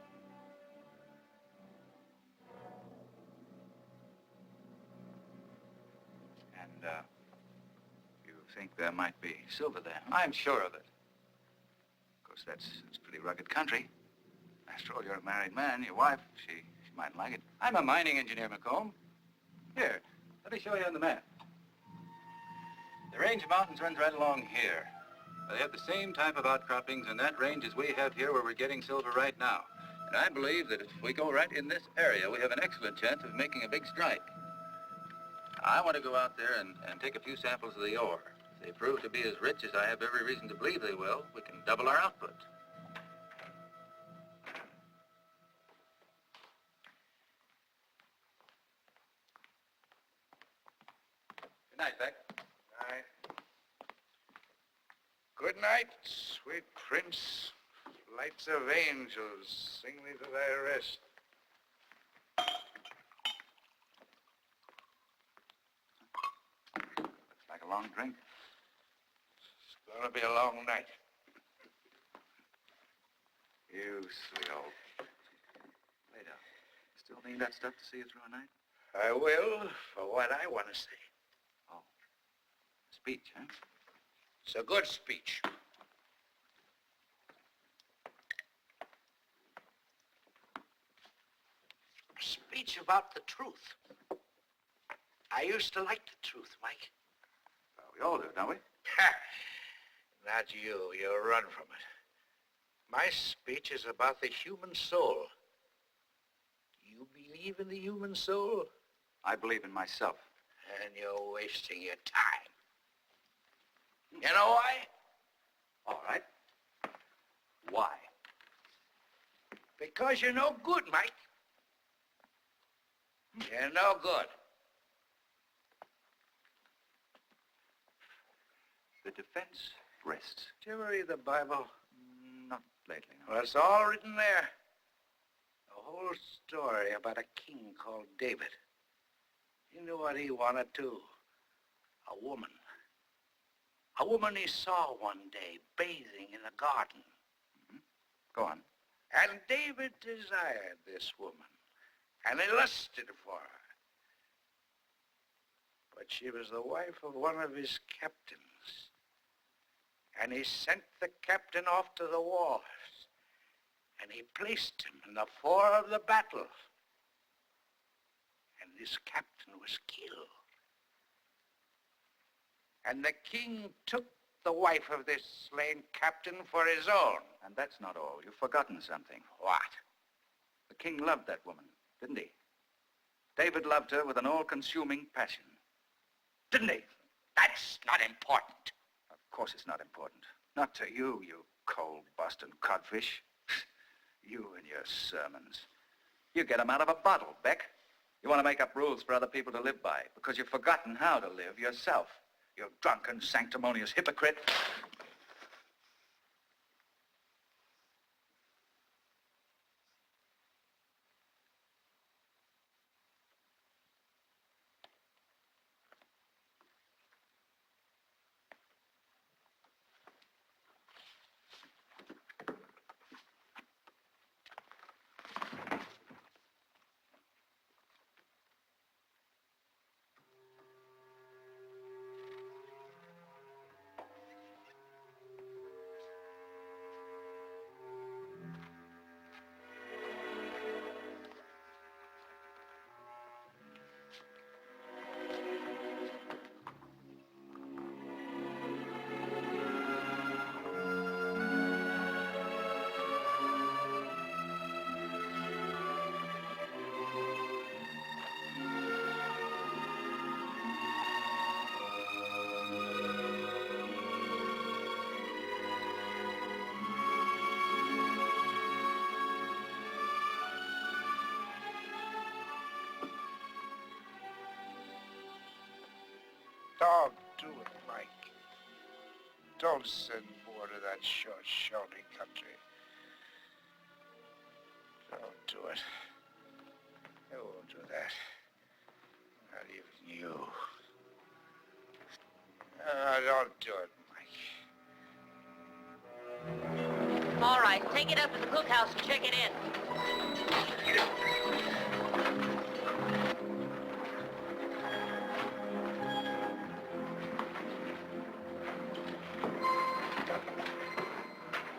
Speaker 4: And, you think there might be silver there?
Speaker 10: I'm sure of it. Of course, that's pretty rugged country. After all, you're a married man. Your wife, she might like it.
Speaker 4: I'm a mining engineer, McComb. Here, let me show you on the map. The range of mountains runs right along here. They have the same type of outcroppings in that range as we have here where we're getting silver right now. And I believe that if we go right in this area, we have an excellent chance of making a big strike. I want to go out there and take a few samples of the ore. If they prove to be as rich as I have every reason to believe they will, we can double our output. Good night, Beck.
Speaker 10: Night. Good night, sweet prince. Lights of angels, sing me to thy rest.
Speaker 4: Looks like a long drink.
Speaker 10: It's gonna be a long night.
Speaker 4: You sweet old... Later. Still need that stuff to see you through a night?
Speaker 10: I will, for what I want to say.
Speaker 4: Oh. Speech, huh?
Speaker 10: It's a good speech. A speech about the truth. I used to like the truth, Mike.
Speaker 4: Well, we all do, don't we?
Speaker 10: Not you. You run from it. My speech is about the human soul. You believe in the human soul?
Speaker 4: I believe in myself.
Speaker 10: And you're wasting your time. You know why?
Speaker 4: All right. Why?
Speaker 10: Because you're no good, Mike. You're no good.
Speaker 4: The defense rests.
Speaker 10: Did you ever read the Bible?
Speaker 4: Not lately.
Speaker 10: Well, it's all written there. A whole story about a king called David. You knew what he wanted, too. A woman. A woman he saw one day bathing in a garden.
Speaker 4: Go on.
Speaker 10: And David desired this woman, and he lusted for her. But she was the wife of one of his captains. And he sent the captain off to the wars, and he placed him in the fore of the battle. And this captain was killed. And the king took the wife of this slain captain for his own.
Speaker 4: And that's not all. You've forgotten something.
Speaker 10: What?
Speaker 4: The king loved that woman, didn't he? David loved her with an all-consuming passion. Didn't he?
Speaker 10: That's not important.
Speaker 4: Of course it's not important. Not to you, you cold Boston codfish. You and your sermons. You get them out of a bottle, Beck. You want to make up rules for other people to live by because you've forgotten how to live yourself. You drunken, sanctimonious hypocrite.
Speaker 10: Don't do it, Mike. Don't send more to that short, Shawnee country. Don't do it. I won't do that. Not even you. Don't do it, Mike.
Speaker 9: All right, take it up to the cookhouse and check it in.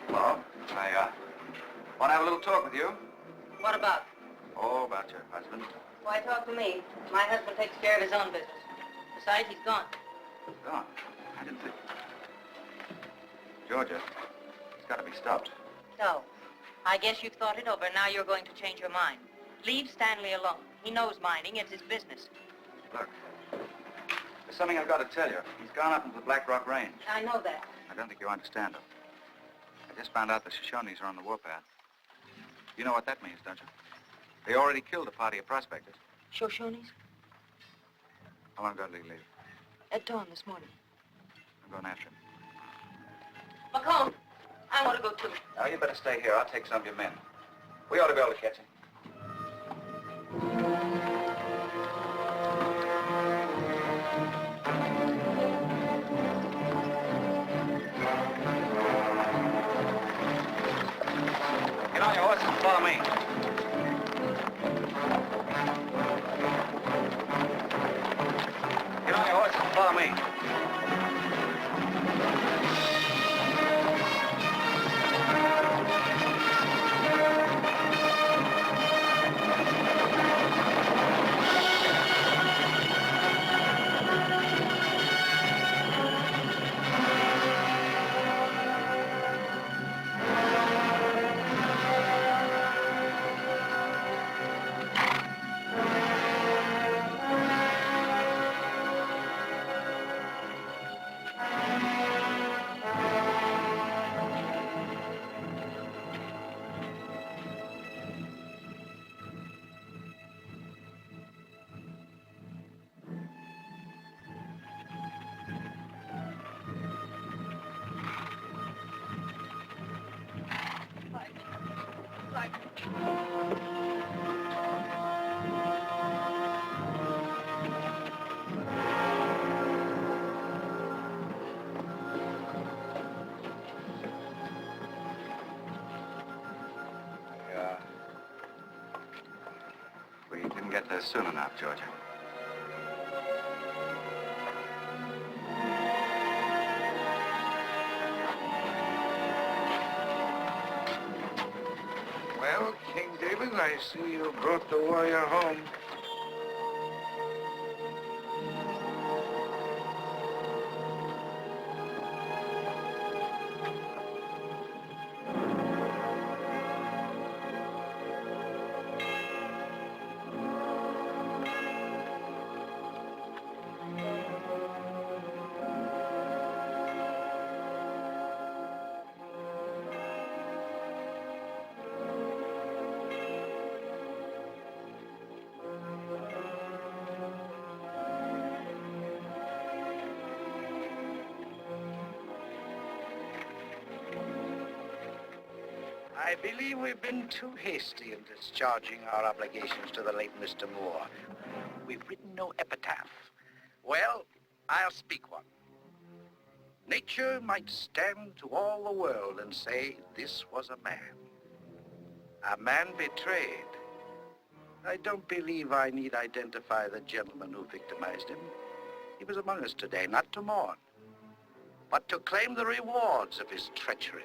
Speaker 4: Hello. I want to have a little talk with you.
Speaker 9: What about?
Speaker 4: Oh, about your husband.
Speaker 9: Why talk to me? My husband takes care of his own business. Besides, he's gone.
Speaker 4: Gone. I didn't think. Georgia, it's got to be stopped.
Speaker 9: So, I guess you've thought it over. Now you're going to change your mind. Leave Stanley alone. He knows mining. It's his business.
Speaker 4: Look, there's something I've got to tell you. He's gone up into the Black Rock Range.
Speaker 9: I know that.
Speaker 4: I don't think you understand him. I just found out the Shoshones are on the warpath. You know what that means, don't you? They already killed a party of prospectors.
Speaker 9: Shoshones?
Speaker 4: How long ago did he leave?
Speaker 9: At dawn this morning.
Speaker 4: I'm going after him.
Speaker 9: MacLane, I want to go too.
Speaker 4: Now, you better stay here. I'll take some of your men. We ought to be able to catch him. Get on your horse and follow me. Get on your horse and follow me. didn't get there soon enough, Georgia.
Speaker 10: Well, King David, I see you brought the warrior home. I believe we've been too hasty in discharging our obligations to the late Mr. Moore. We've written no epitaph. Well, I'll speak one. Nature might stand to all the world and say this was a man. A man betrayed. I don't believe I need identify the gentleman who victimized him. He was among us today, not to mourn, but to claim the rewards of his treachery.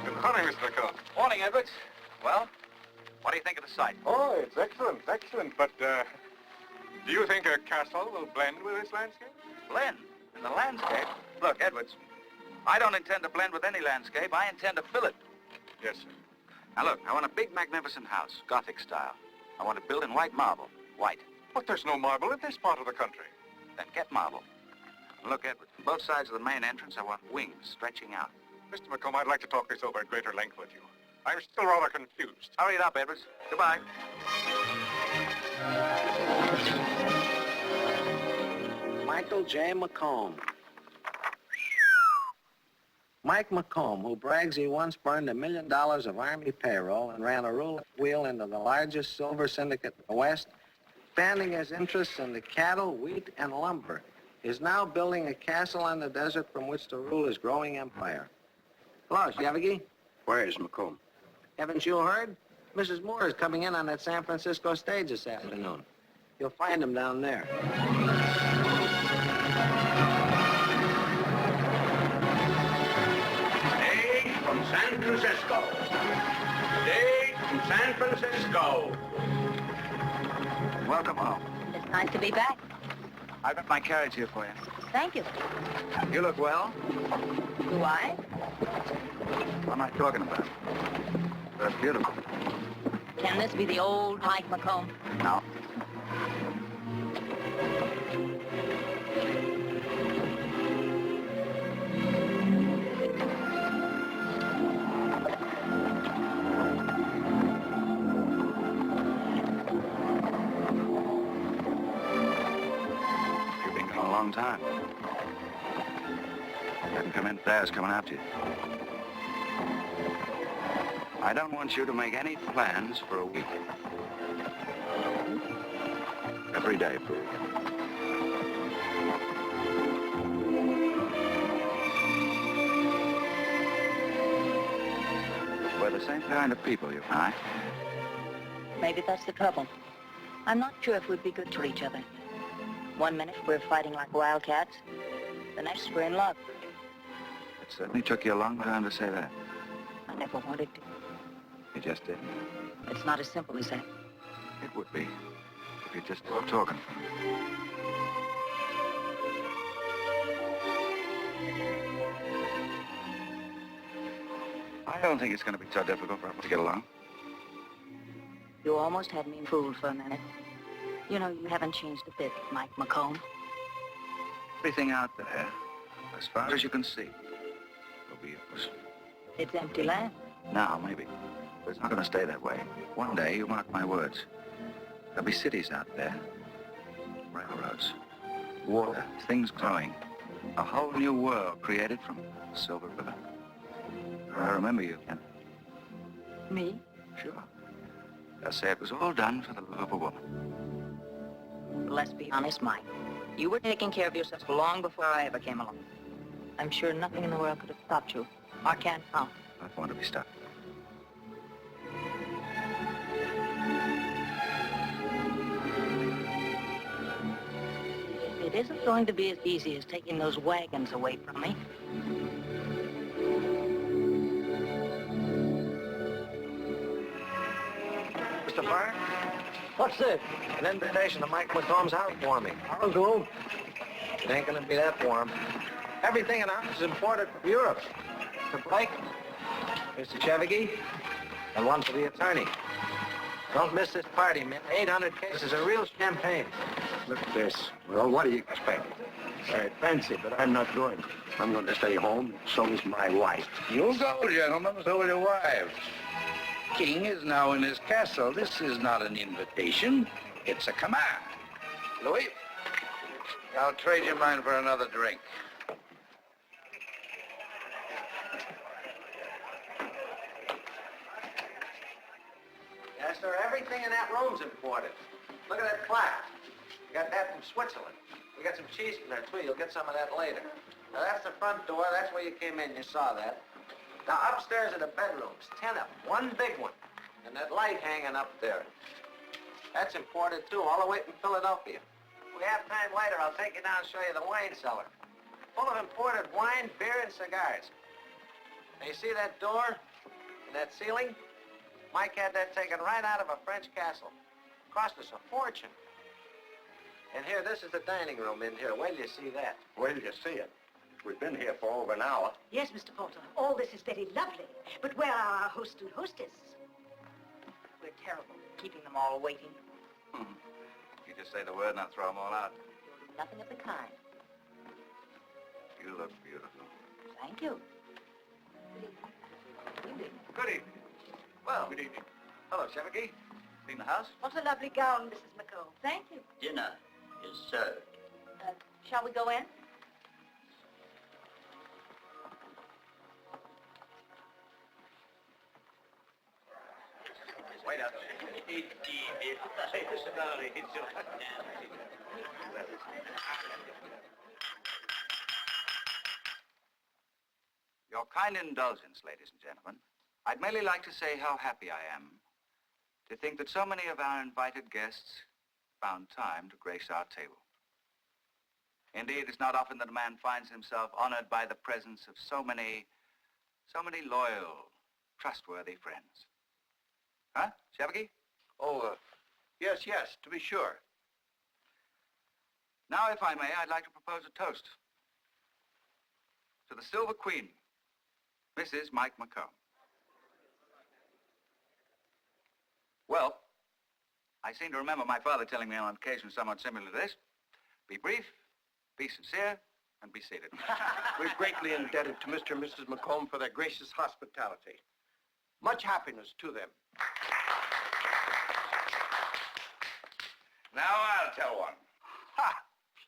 Speaker 5: Good morning, Mr. McCall.
Speaker 4: Morning, Edwards. Well, what do you think of the site?
Speaker 5: Oh, it's excellent, excellent. But, do you think a castle will blend with this landscape?
Speaker 4: Blend in the landscape? Look, Edwards, I don't intend to blend with any landscape. I intend to fill it.
Speaker 5: Yes, sir.
Speaker 4: Now, look, I want a big, magnificent house, Gothic style. I want it built in white marble. White.
Speaker 5: But there's no marble in this part of the country.
Speaker 4: Then get marble. Look, Edwards, on both sides of the main entrance, I want wings stretching out.
Speaker 5: Mr. McComb, I'd like to talk this over at greater length with you. I'm still rather confused.
Speaker 4: Hurry it up, Edwards. Goodbye.
Speaker 3: Michael J. McComb. Mike McComb, who brags he once burned $1 million of Army payroll and ran a roulette wheel into the largest silver syndicate in the West, expanding his interests in the cattle, wheat, and lumber, is now building a castle on the desert from which to rule his growing empire. Hello, Shavigi.
Speaker 13: Where is McComb?
Speaker 3: Haven't you heard? Mrs. Moore is coming in on that San Francisco stage this afternoon. You'll find him down there.
Speaker 11: Stage from San Francisco. Stage from San Francisco.
Speaker 4: Welcome home.
Speaker 9: It's nice to be back.
Speaker 4: I've got my carriage here for you.
Speaker 9: Thank you.
Speaker 4: You look well.
Speaker 9: Do I?
Speaker 4: What am I talking about? They're beautiful.
Speaker 9: Can this be the old Mike McComb?
Speaker 4: No. You've been gone a long time. You haven't come in today. I was coming after you. I don't want you to make any plans for a week. Every day for a week. We're the same kind of people, you and I.
Speaker 9: Maybe that's the trouble. I'm not sure if we'd be good to each other. One minute we're fighting like wildcats. The next we're in love.
Speaker 4: It certainly took you a long time to say that.
Speaker 9: I never wanted to.
Speaker 4: You just didn't.
Speaker 9: It's not as simple as that.
Speaker 4: It would be if you just stopped talking. I don't think it's going to be so difficult for us to get along.
Speaker 9: You almost had me fooled for a minute. You know, you haven't changed a bit, Mike McComb.
Speaker 4: Everything out there, as far as you can see, will be yours.
Speaker 9: It's empty land.
Speaker 4: Now, maybe. But it's not going to stay that way. One day, you mark my words. There'll be cities out there. Railroads. Water. Things growing. A whole new world created from Silver River. I remember you, Ken.
Speaker 9: Me?
Speaker 4: Sure. I say it was all done for the love of a woman.
Speaker 9: Let's be honest, Mike. You were taking care of yourself long before I ever came along. I'm sure nothing in the world could have stopped you. Or can't now.
Speaker 4: I want to be stopped.
Speaker 9: It isn't going to be as easy as taking those wagons away from me.
Speaker 3: Mr. Barton?
Speaker 11: What's this?
Speaker 3: An invitation to Mike McComb's house warming.
Speaker 11: I'll go.
Speaker 3: It ain't gonna be that warm. Everything in the house is imported from Europe. Mr. Blake, Mr. Chevigey, and one for the attorney. Don't miss this party, man. 800 cases of real champagne.
Speaker 13: Look at this. Well, what do you expect? I fancy, but I'm not going. I'm going to stay home. So is my wife.
Speaker 10: You'll go, gentlemen, so will your wives. King is now in his castle. This is not an invitation. It's a command. Louis, I'll trade you mine for another drink.
Speaker 3: Yes, sir. Everything in that room's imported. Look at that plaque. We got that from Switzerland. We got some cheese in there, too. You'll get some of that later. Now, that's the front door. That's where you came in. You saw that. Now, upstairs are the bedrooms. 10 of them. One big one. And that light hanging up there. That's imported, too, all the way from Philadelphia. If we have time later, I'll take you down and show you the wine cellar. Full of imported wine, beer, and cigars. Now, you see that door and that ceiling? Mike had that taken right out of a French castle. Cost us a fortune. And here, this is the dining room in here. Wait till you see that.
Speaker 13: Wait till you see it. We've been here for over an hour.
Speaker 12: Yes, Mr. Porter. All this is very lovely. But where are our host and hostess?
Speaker 9: We're terrible, keeping them all waiting.
Speaker 4: You just say the word and I'll throw them all out.
Speaker 9: You'll do nothing of the kind.
Speaker 4: You look beautiful.
Speaker 9: Thank you. Good evening.
Speaker 4: Good evening.
Speaker 3: Well,
Speaker 4: Good evening.
Speaker 3: hello, Chevigey.
Speaker 4: Seen the house?
Speaker 12: What a lovely gown, Mrs. McComb. Thank you.
Speaker 7: Dinner is served.
Speaker 12: Shall we go in?
Speaker 4: Wait up. Your kind indulgence, ladies and gentlemen. I'd merely like to say how happy I am to think that so many of our invited guests found time to grace our table. Indeed, it's not often that a man finds himself honored by the presence of so many loyal, trustworthy friends. Huh, Chevigey?
Speaker 10: Oh, yes, to be sure.
Speaker 4: Now, if I may, I'd like to propose a toast to the Silver Queen, Mrs. Mike McComb. Well, I seem to remember my father telling me on occasion somewhat similar to this. Be brief, be sincere, and be seated.
Speaker 10: We're greatly indebted to Mr. and Mrs. McComb for their gracious hospitality. Much happiness to them. Now I'll tell one.
Speaker 4: Ha!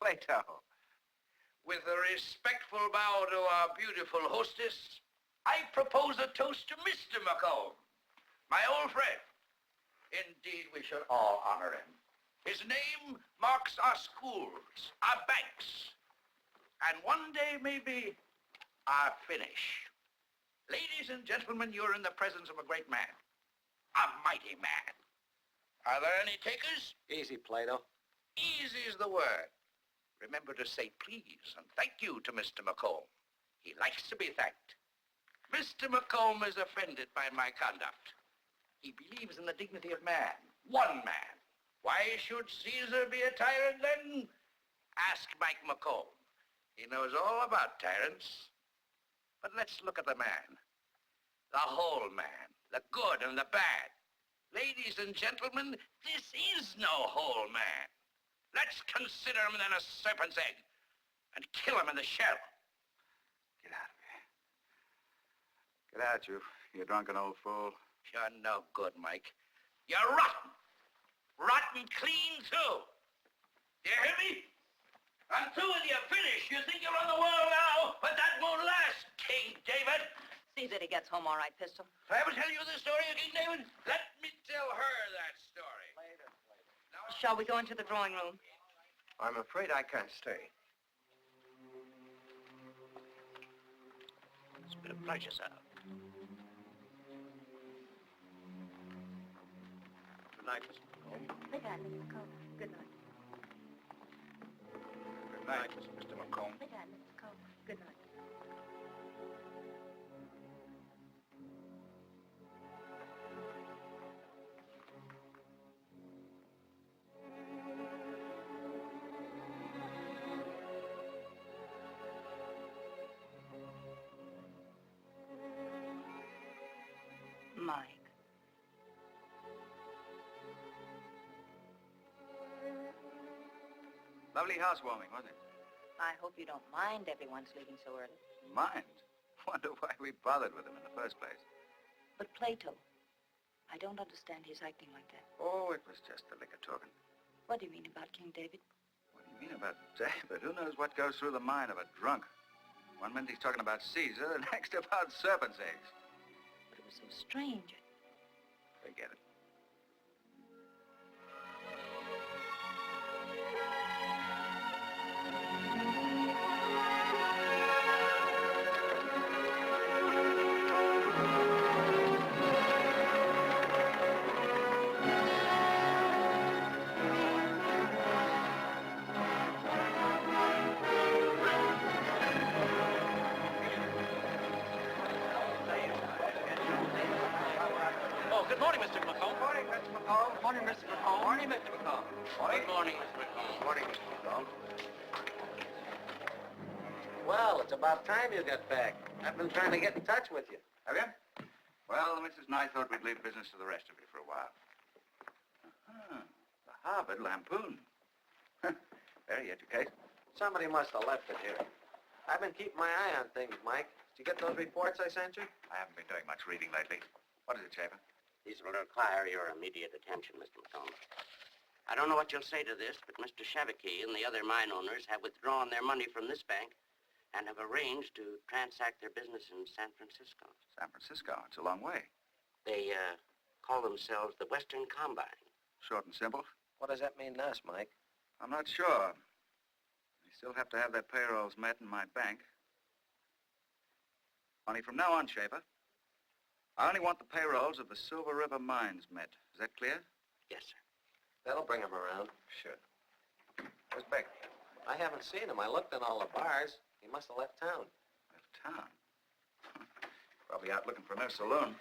Speaker 4: Plato.
Speaker 10: With a respectful bow to our beautiful hostess, I propose a toast to Mr. McComb, my old friend. Indeed, we should all honor him. His name marks our schools, our banks, and one day, maybe, our finish. Ladies and gentlemen, you're in the presence of a great man, a mighty man. Are there any takers?
Speaker 3: Easy, Plato.
Speaker 10: Easy is the word. Remember to say please and thank you to Mr. McComb. He likes to be thanked. Mr. McComb is offended by my conduct. He believes in the dignity of man, one man. Why should Caesar be a tyrant then? Ask Mike McComb. He knows all about tyrants. But let's look at the man. The whole man, the good and the bad. Ladies and gentlemen, this is no whole man. Let's consider him then a serpent's egg and kill him in the shell.
Speaker 4: Get out of here. Get out, you drunken old fool.
Speaker 10: You're no good, Mike. You're rotten. Rotten clean, too. Do you hear me? I'm through with you. Finish. You think you're on the world now, but that won't last, King David.
Speaker 12: See that he gets home all right, Pistol.
Speaker 10: If I ever tell you this story, King David, let me tell her that story.
Speaker 12: Shall we go into the drawing room?
Speaker 3: I'm afraid I can't stay.
Speaker 7: It's been a pleasure, sir. Good night, Mr. McComb.
Speaker 9: Good night, Mr. McComb. Good night.
Speaker 7: Good night, Mr. McComb.
Speaker 9: Good night, Mr. McComb. Good night.
Speaker 12: Mike.
Speaker 4: Lovely housewarming, wasn't it?
Speaker 9: I hope you don't mind everyone's leaving so early.
Speaker 4: Mind? Wonder why we bothered with him in the first place.
Speaker 9: But Plato, I don't understand his acting like that.
Speaker 4: Oh, it was just the liquor talking.
Speaker 9: What do you mean about King David?
Speaker 4: What do you mean about David? Who knows what goes through the mind of a drunk? One minute he's talking about Caesar, the next about serpent's eggs.
Speaker 9: But it was so strange.
Speaker 4: Forget it.
Speaker 11: Good morning, Mr. McComb. Morning, Mr. McComb. Morning, Mr. McComb. Morning, Mr. McComb. Good morning, Mr. McComb.
Speaker 3: Morning, Mr. McComb. Well, it's about time you got back. I've been trying to get in touch with you.
Speaker 4: Have you? Well, Mrs. and I thought we'd leave business to the rest of you for a while. The Harvard Lampoon. Very educated.
Speaker 3: Somebody must have left it here. I've been keeping my eye on things, Mike. Did you get those reports I sent you?
Speaker 4: I haven't been doing much reading lately. What is it, Schaefer?
Speaker 7: These will require your immediate attention, Mr. McComb. I don't know what you'll say to this, but Mr. Shavicki and the other mine owners have withdrawn their money from this bank and have arranged to transact their business in San Francisco.
Speaker 4: San Francisco? It's a long way.
Speaker 7: They call themselves the Western Combine.
Speaker 4: Short and simple.
Speaker 3: What does that mean to us, Mike?
Speaker 4: I'm not sure. They still have to have their payrolls met in my bank. Only from now on, Schaefer, I only want the payrolls of the Silver River mines met. Is that clear?
Speaker 7: Yes, sir.
Speaker 3: That'll bring him around.
Speaker 4: Sure. Where's Beck?
Speaker 3: I haven't seen him. I looked in all the bars. He must have left town.
Speaker 4: Left town? Probably out looking for a new saloon.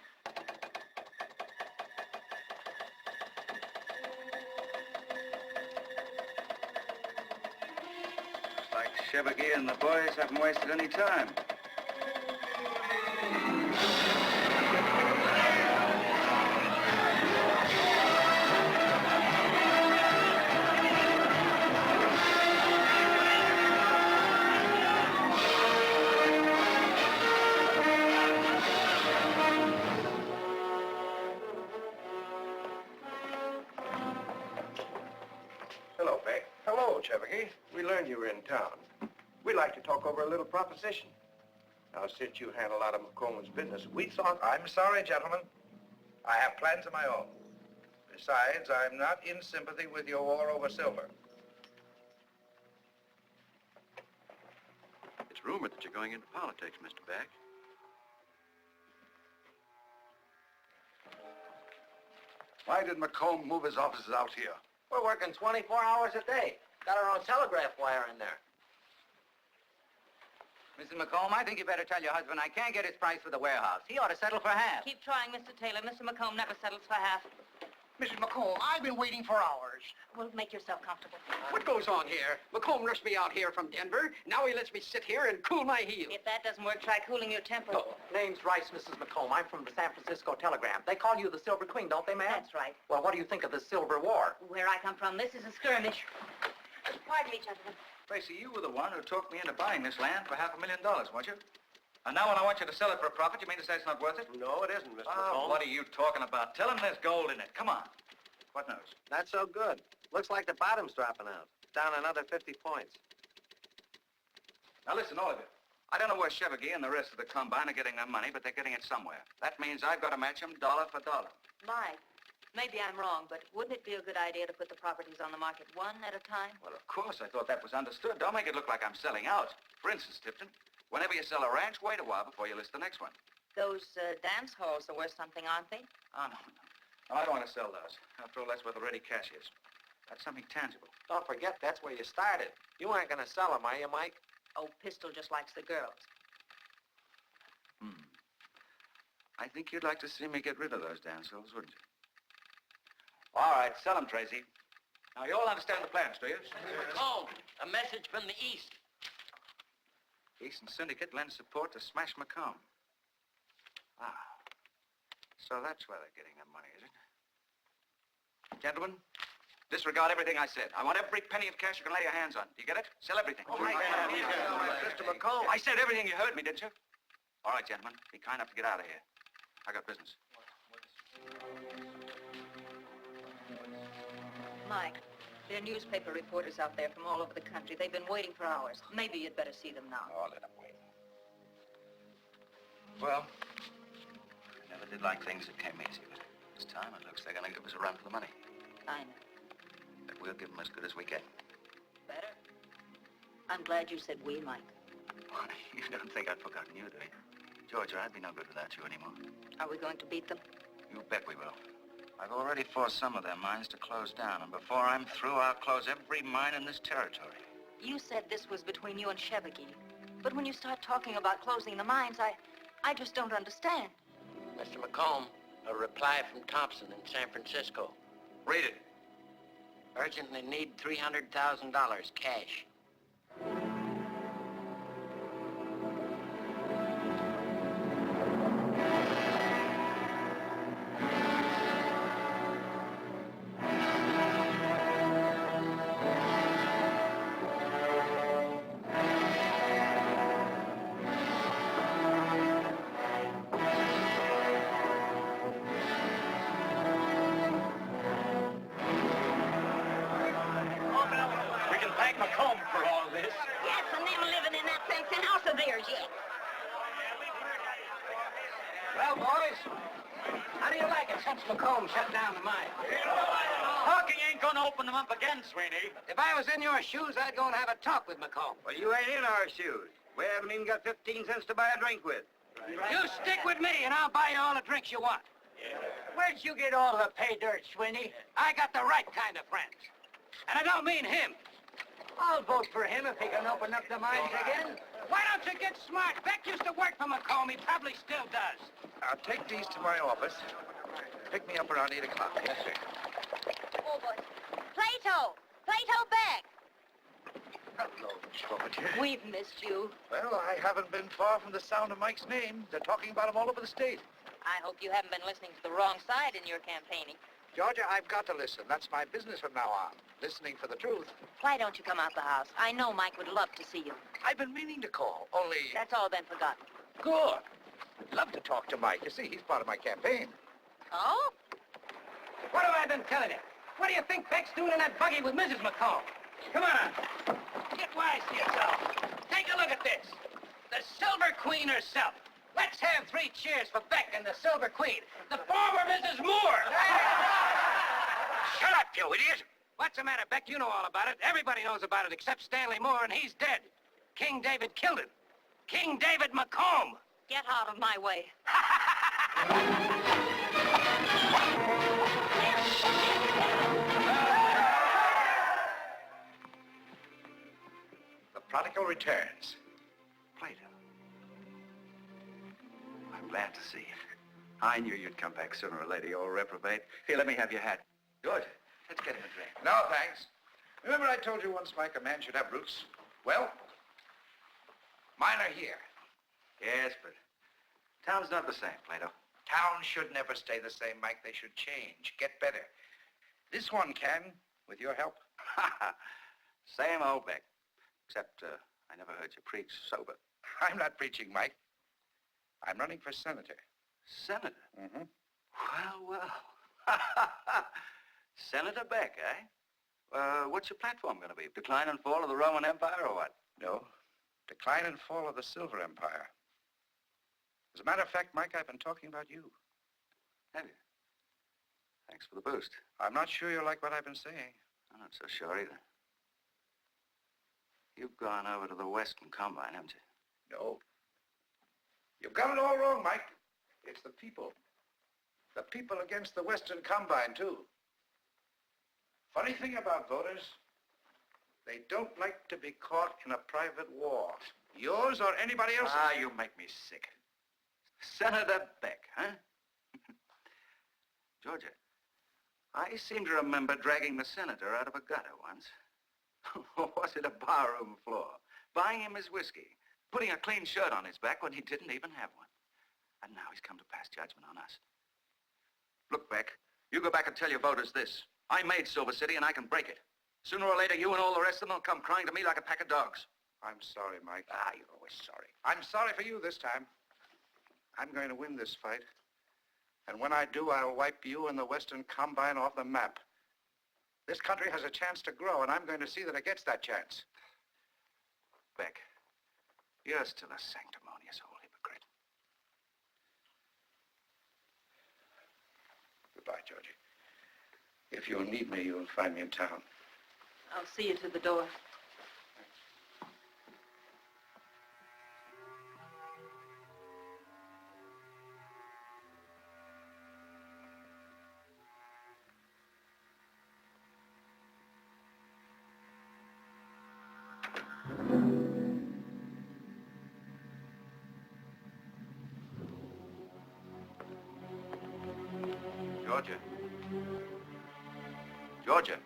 Speaker 4: Looks like Shavicki and the boys haven't wasted any time.
Speaker 10: Hello, Beck. Hello, Shavicki. We learned you were in town. We'd like to talk over a little proposition. Now, since you handle a lot of McComb's business, we thought... I'm sorry, gentlemen. I have plans of my own. Besides, I'm not in sympathy with your war over silver.
Speaker 6: It's rumored that you're going into politics, Mr. Beck.
Speaker 4: Why did McComb move his offices out here?
Speaker 3: We're working 24 hours a day. Got our own telegraph wire in there.
Speaker 11: Mrs. McComb, I think you better tell your husband I can't get his price for the warehouse. He ought to settle for half.
Speaker 12: Keep trying, Mr. Taylor. Mr. McComb never settles for half.
Speaker 8: Mrs. McComb, I've been waiting for hours.
Speaker 12: Well, make yourself comfortable.
Speaker 11: What goes on here? McComb rushed me out here from Denver. Now he lets me sit here and cool my heels.
Speaker 12: If that doesn't work, try cooling your temper.
Speaker 11: Name's Rice, Mrs. McComb. I'm from the San Francisco Telegram. They call you the Silver Queen, don't they, ma'am?
Speaker 12: That's right.
Speaker 11: Well, what do you think of the Silver War?
Speaker 12: Where I come from, this is a skirmish. Pardon me, gentlemen.
Speaker 4: Tracy, you were the one who talked me into buying this land for $500,000, weren't you? And now when I want you to sell it for a profit, you mean to say it's not worth it?
Speaker 3: No, it isn't, Mr.
Speaker 4: Oh, what are you talking about? Tell him there's gold in it. Come on. What news?
Speaker 3: Not so good. Looks like the bottom's dropping out. Down another 50 points.
Speaker 4: Now listen, all of you. I don't know where Chevigny and the rest of the combine are getting their money, but they're getting it somewhere. That means I've got to match them dollar for dollar.
Speaker 9: Mike, maybe I'm wrong, but wouldn't it be a good idea to put the properties on the market one at a time?
Speaker 4: Well, of course, I thought that was understood. Don't make it look like I'm selling out. For instance, Tipton, whenever you sell a ranch, wait a while before you list the next one.
Speaker 9: Those dance halls are worth something, aren't they?
Speaker 4: Oh, no. No, I don't want to sell those. After all, that's where the ready cash is. That's something tangible.
Speaker 3: Don't forget, that's where you started. You aren't going to sell them, are you, Mike?
Speaker 9: Oh, Pistol just likes the girls.
Speaker 4: I think you'd like to see me get rid of those dance halls, wouldn't you? All right, sell them, Tracy. Now, you all understand the plans, do you?
Speaker 7: McComb, a message from the East.
Speaker 4: Eastern Syndicate lends support to Smash McComb. Ah, so that's where they're getting their money, is it? Gentlemen, disregard everything I said. I want every penny of cash you can lay your hands on. Do you get it? Sell everything.
Speaker 3: Oh, my God. Mr. McComb.
Speaker 4: I said everything. You heard me, didn't you? All right, gentlemen. Be kind enough to get out of here. I got business.
Speaker 9: Mike, there are newspaper reporters out there from all over the country. They've been waiting for hours. Maybe you'd better see them now.
Speaker 4: Oh, let them wait. Well, I never did like things that came easy, but this time it looks they're going to give us a run for the money.
Speaker 9: I know.
Speaker 4: But we'll give them as good as we get.
Speaker 9: Better? I'm glad you said we, Mike.
Speaker 4: Why, you don't think I'd forgotten you, do you? Georgia, I'd be no good without you anymore.
Speaker 9: Are we going to beat them?
Speaker 4: You bet we will. I've already forced some of their mines to close down, and before I'm through, I'll close every mine in this territory.
Speaker 9: You said this was between you and Chevigny. But when you start talking about closing the mines, I just don't understand.
Speaker 7: Mr. McComb, a reply from Thompson in San Francisco.
Speaker 4: Read it.
Speaker 7: Urgently need $300,000 cash.
Speaker 11: Well, boys, how do you like it since McComb shut down the mine?
Speaker 4: Hawking ain't gonna open them up again, Sweeney.
Speaker 11: If I was in your shoes, I'd go and have a talk with McComb.
Speaker 4: Well, you ain't in our shoes. We haven't even got 15 cents to buy a drink with.
Speaker 11: You stick with me, and I'll buy you all the drinks you want. Where'd you get all the pay dirt, Sweeney? I got the right kind of friends. And I don't mean him. I'll vote for him if he can open up the mines again. Why don't you get smart? Beck used to work for McComb. He probably still does.
Speaker 10: I'll take these to my office. Pick me up around 8 o'clock. Yes, sir.
Speaker 9: Oh, boy. Plato! Plato Beck!
Speaker 10: Hello, Georgia.
Speaker 9: We've missed you.
Speaker 10: Well, I haven't been far from the sound of Mike's name. They're talking about him all over the state.
Speaker 9: I hope you haven't been listening to the wrong side in your campaigning.
Speaker 10: Georgia, I've got to listen. That's my business from now on. Listening for the truth.
Speaker 9: Why don't you come out the house? I know Mike would love to see you.
Speaker 10: I've been meaning to call, only...
Speaker 9: That's all been forgotten.
Speaker 10: Good. I'd love to talk to Mike. You see, he's part of my campaign.
Speaker 9: Oh?
Speaker 11: What have I been telling you? What do you think Beck's doing in that buggy with Mrs. McComb? Come on. Get wise to yourself. Take a look at this. The Silver Queen herself. Let's have 3 cheers for Beck and the Silver Queen, the former Mrs. Moore.
Speaker 4: Shut up, you idiot!
Speaker 11: What's the matter, Beck? You know all about it. Everybody knows about it except Stanley Moore, and he's dead. King David killed him. King David McComb.
Speaker 9: Get out of my way.
Speaker 10: The prodigal returns.
Speaker 4: Plato. I'm glad to see you. I knew you'd come back sooner or later, you old reprobate. Here, let me have your hat. Good. Let's get him a drink.
Speaker 10: No, thanks. Remember I told you once, Mike, a man should have roots? Well, mine are here.
Speaker 4: Yes, but town's not the same, Plato.
Speaker 10: Towns should never stay the same, Mike. They should change, get better. This one can, with your help.
Speaker 4: Same old Beck. Except, I never heard you preach sober.
Speaker 10: I'm not preaching, Mike. I'm running for senator.
Speaker 4: Senator?
Speaker 10: Mm-hmm.
Speaker 4: Well. Senator Beck, eh? What's your platform going to be? Decline and fall of the Roman Empire or what?
Speaker 10: No. Decline and fall of the Silver Empire. As a matter of fact, Mike, I've been talking about you.
Speaker 4: Have you? Thanks for the boost.
Speaker 10: I'm not sure you'll like what I've been saying.
Speaker 4: I'm not so sure either. You've gone over to the Western Combine, haven't you?
Speaker 10: No. You've got it all wrong, Mike. It's the people. The people against the Western Combine, too. Funny thing about voters, they don't like to be caught in a private war. Yours or anybody else's.
Speaker 4: Ah, you make me sick. Senator Beck, huh? Georgia, I seem to remember dragging the senator out of a gutter once. Or was it a barroom floor? Buying him his whiskey, putting a clean shirt on his back when he didn't even have one. And now he's come to pass judgment on us. Look, Beck, you go back and tell your voters this. I made Silver City and I can break it. Sooner or later, you and all the rest of them will come crying to me like a pack of dogs.
Speaker 10: I'm sorry, Mike.
Speaker 4: Ah, you're always sorry.
Speaker 10: I'm sorry for you this time. I'm going to win this fight. And when I do, I'll wipe you and the Western Combine off the map. This country has a chance to grow, and I'm going to see that it gets that chance.
Speaker 4: Beck, you're still a sanctimonious old hypocrite.
Speaker 10: Goodbye, Georgie. If you'll need me, you'll find me in town.
Speaker 12: I'll see you to the door.
Speaker 4: Georgia. Georgia.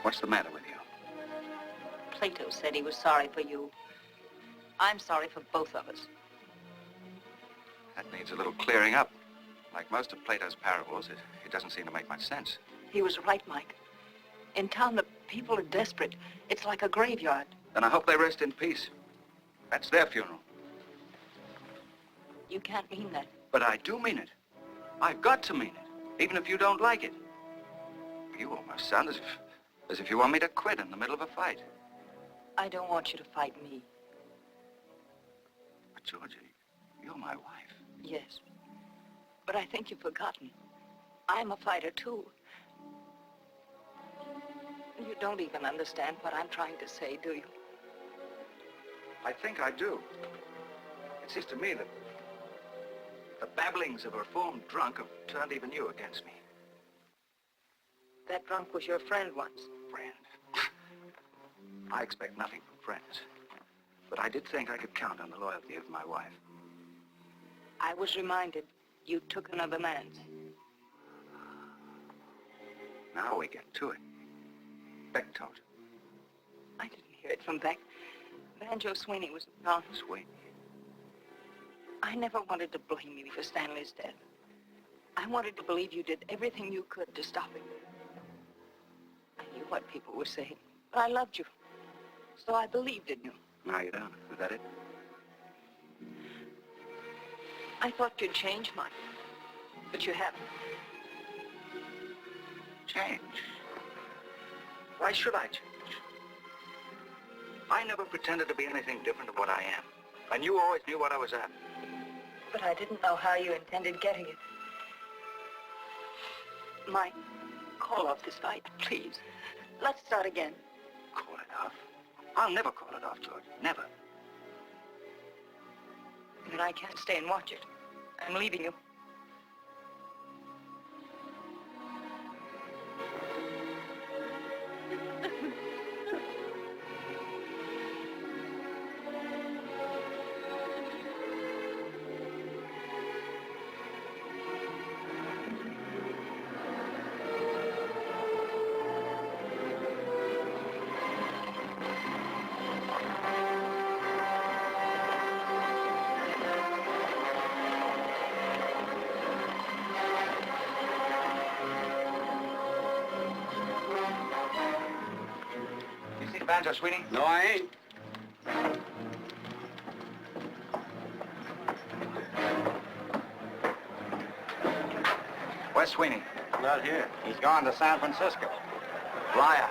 Speaker 4: What's the matter with you?
Speaker 9: Plato said he was sorry for you. I'm sorry for both of us.
Speaker 4: That needs a little clearing up. Like most of Plato's parables, it doesn't seem to make much sense.
Speaker 9: He was right, Mike. In town, the people are desperate. It's like a graveyard.
Speaker 4: Then I hope they rest in peace. That's their funeral.
Speaker 9: You can't mean that.
Speaker 4: But I do mean it. I've got to mean it, even if you don't like it. You almost sound as if you want me to quit in the middle of a fight.
Speaker 9: I don't want you to fight me.
Speaker 4: But, Georgie, you're my wife.
Speaker 9: Yes. But I think you've forgotten. I'm a fighter, too. You don't even understand what I'm trying to say, do you?
Speaker 4: I think I do. It seems to me that the babblings of a reformed drunk have turned even you against me.
Speaker 9: That drunk was your friend once.
Speaker 4: Friend? I expect nothing from friends. But I did think I could count on the loyalty of my wife.
Speaker 9: I was reminded you took another man's.
Speaker 4: Now we get to it. Beck told you.
Speaker 9: I didn't hear it from Beck. Banjo Sweeney was gone.
Speaker 4: Sweeney?
Speaker 9: I never wanted to blame you for Stanley's death. I wanted to believe you did everything you could to stop it. I knew what people were saying, but I loved you. So I believed in you.
Speaker 4: Now you don't. Is that it?
Speaker 9: I thought you'd change, Mike. But you haven't.
Speaker 4: Change? Why should I change? I never pretended to be anything different than what I am. And you always knew what I was at.
Speaker 9: But I didn't know how you intended getting it. Mike, call off this fight, please. Let's start again.
Speaker 4: Call it off? I'll never call it off, George. Never.
Speaker 9: Then I can't stay and watch it. I'm leaving you.
Speaker 4: banjo, Sweeney?
Speaker 1: No, I ain't.
Speaker 4: Where's Sweeney?
Speaker 13: Not here. He's gone to San Francisco.
Speaker 4: Liar.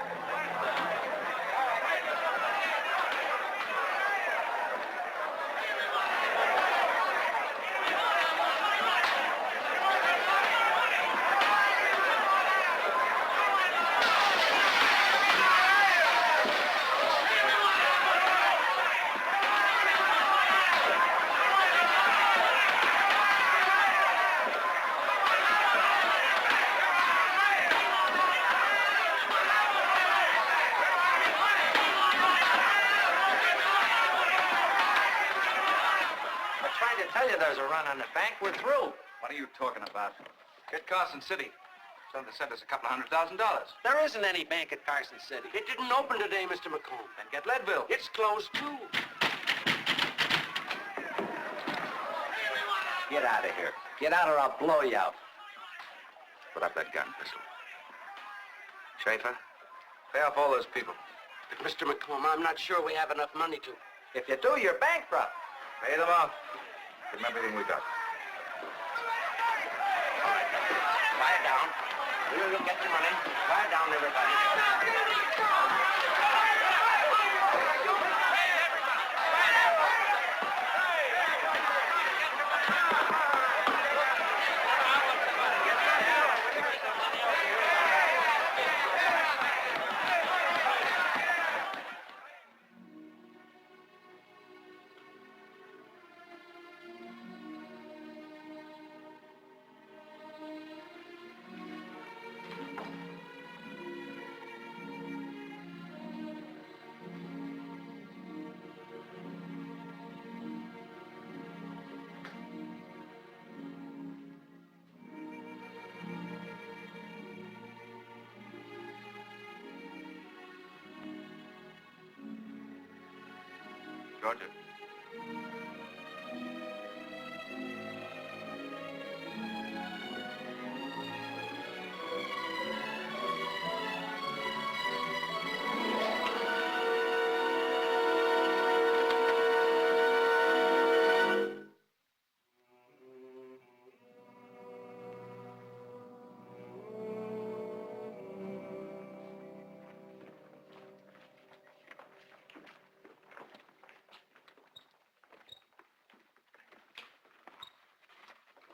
Speaker 3: I'm trying to tell you there's a run on the bank. We're through.
Speaker 4: What are you talking about? Get Carson City. So they sent us $200,000.
Speaker 3: There isn't any bank at Carson City.
Speaker 7: It didn't open today, Mr. McComb.
Speaker 4: Then get Leadville.
Speaker 7: It's closed, too.
Speaker 3: Get out of here. Get out or I'll blow you out.
Speaker 4: Put up that gun, pistol. Schaefer, pay off all those people.
Speaker 7: But, Mr. McComb, I'm not sure we have enough money to...
Speaker 3: If you do, you're bankrupt.
Speaker 4: Pay them off. Give them everything we got.
Speaker 7: Quiet down. You'll get your money. Quiet down, everybody.
Speaker 4: Georgia.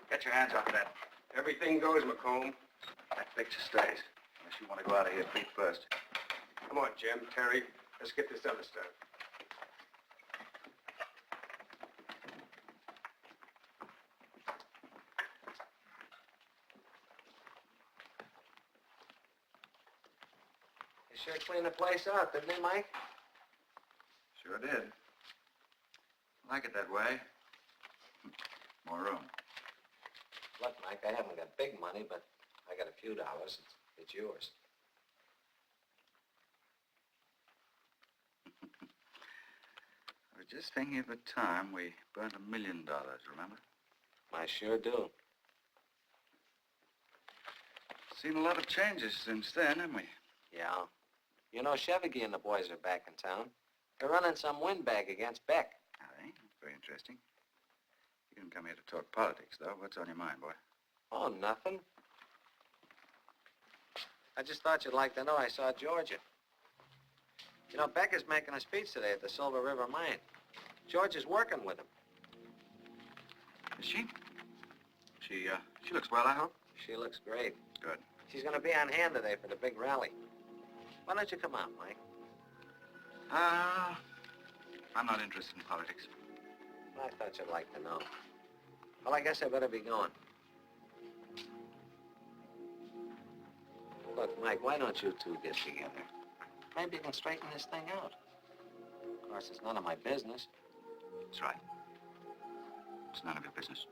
Speaker 4: Get your hands off of that.
Speaker 10: Everything goes, McComb.
Speaker 4: That picture stays. Unless you want to go out of here feet first.
Speaker 10: Come on, Jim, Terry. Let's get this other stuff.
Speaker 3: You sure cleaned the place out, didn't he, Mike?
Speaker 4: Sure did. Like it that way. More room.
Speaker 3: Look, Mike, I haven't got big money, but I got a few dollars. It's yours.
Speaker 4: I was just thinking of the time we burnt $1 million, remember?
Speaker 3: I sure do.
Speaker 4: Seen a lot of changes since then, haven't we?
Speaker 3: Yeah. You know, Chevy and the boys are back in town. They're running some windbag against Beck.
Speaker 4: Are they? Very interesting. You didn't come here to talk politics, though. What's on your mind, boy?
Speaker 3: Oh, nothing. I just thought you'd like to know I saw Georgia. You know, Beck is making a speech today at the Silver River Mine. George is working with him.
Speaker 4: Is she? She looks well, I hope?
Speaker 3: She looks great.
Speaker 4: Good.
Speaker 3: She's going to be on hand today for the big rally. Why don't you come out, Mike?
Speaker 4: I'm not interested in politics.
Speaker 3: I thought you'd like to know. Well, I guess I better be going. Look, Mike, why don't you two get together? Maybe you can straighten this thing out. Of course, it's none of my business.
Speaker 4: That's right. It's none of your business.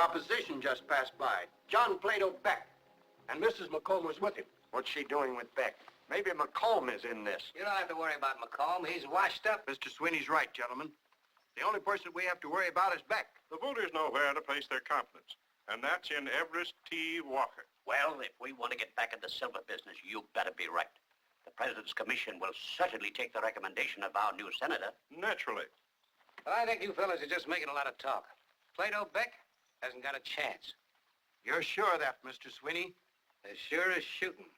Speaker 13: opposition just passed by. John Plato Beck. And Mrs. McComb was with him.
Speaker 3: What's she doing with Beck? Maybe McComb is in this.
Speaker 11: You don't have to worry about McComb. He's washed up.
Speaker 13: Mr. Sweeney's right, gentlemen. The only person we have to worry about is Beck.
Speaker 14: The voters know where to place their confidence, and that's in Everest T. Walker.
Speaker 15: Well, if we want to get back in the silver business, you better be right. The President's Commission will certainly take the recommendation of our new senator.
Speaker 14: Naturally.
Speaker 11: But I think you fellas are just making a lot of talk. Plato Beck hasn't got a chance.
Speaker 13: You're sure of that, Mr. Sweeney?
Speaker 11: As sure as shooting,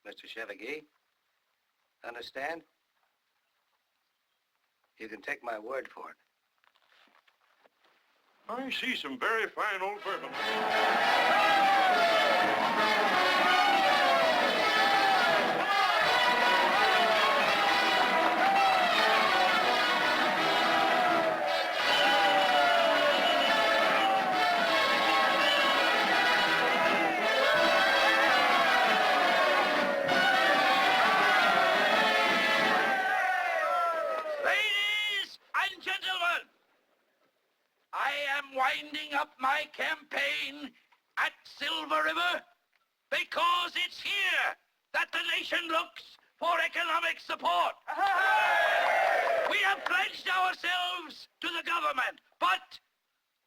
Speaker 11: Mr. Chevigee. Understand? You can take my word for it.
Speaker 14: I see some very fine old bourbon.
Speaker 11: Winding up my campaign at Silver River because it's here that the nation looks for economic support. We have pledged ourselves to the government, but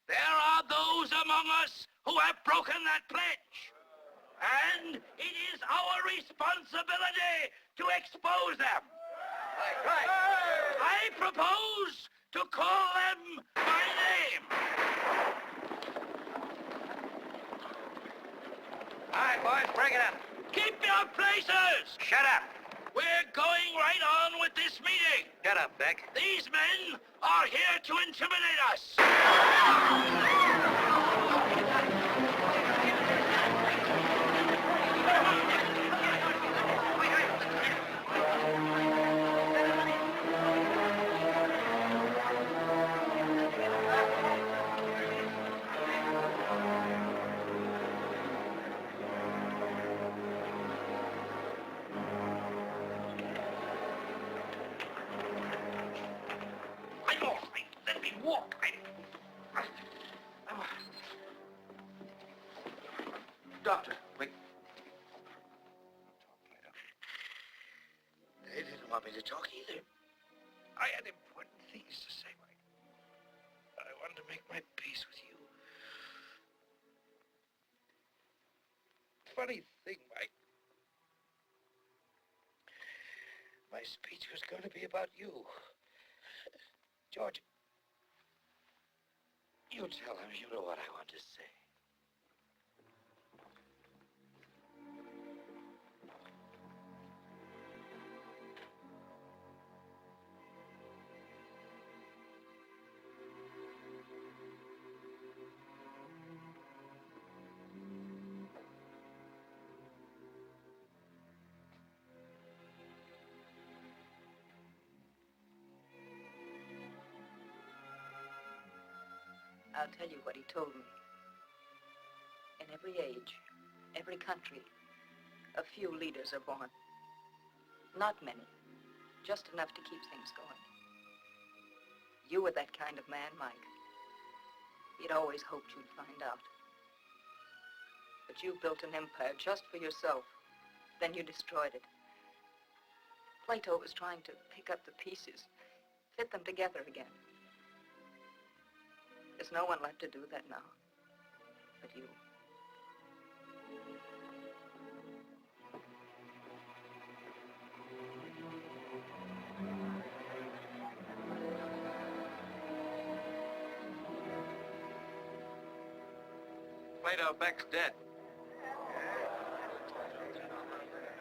Speaker 11: there are those among us who have broken that pledge. And it is our responsibility to expose them.
Speaker 13: Right.
Speaker 11: I propose to call them by name. All right, boys, break it up. Keep your places.
Speaker 15: Shut up.
Speaker 11: We're going right on with this meeting.
Speaker 15: Shut up, Beck.
Speaker 11: These men are here to intimidate us.
Speaker 13: Doctor, wait.
Speaker 15: They didn't want me to talk either.
Speaker 13: I had important things to say, Mike. I wanted to make my peace with you. Funny thing, Mike. My speech was going to be about you. George, you tell him you know what I want to say.
Speaker 9: I'll tell you what he told me. In every age, every country, a few leaders are born. Not many, just enough to keep things going. You were that kind of man, Mike. He'd always hoped you'd find out. But you built an empire just for yourself. Then you destroyed it. Plato was trying to pick up the pieces, fit them together again. There's no one left to do that now, but you.
Speaker 4: Plato Beck's dead.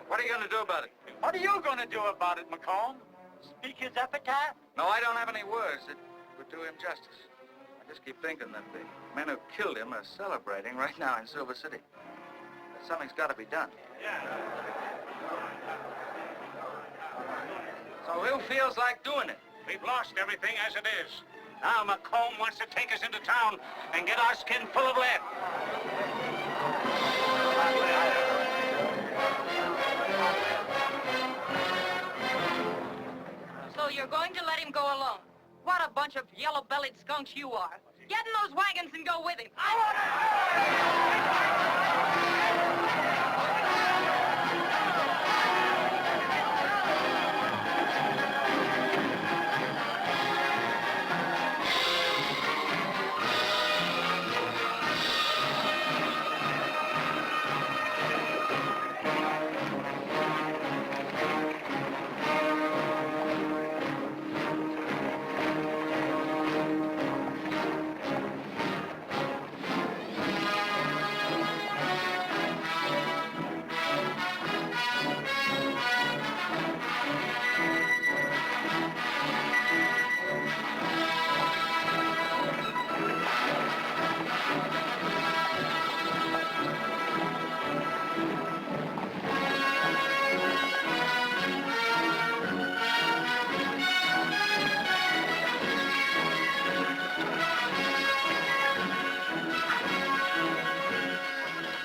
Speaker 4: What are you going to do about it?
Speaker 15: What are you going to do about it, McComb? Speak his epitaph?
Speaker 4: No, I don't have any words that would do him justice. I just keep thinking that the men who killed him are celebrating right now in Silver City. That something's got to be done. So who feels like doing it?
Speaker 15: We've lost everything as it is. Now McComb wants to take us into town and get our skin full of lead.
Speaker 12: So you're going to let him go alone? What a bunch of yellow-bellied skunks you are. Get in those wagons and go with him.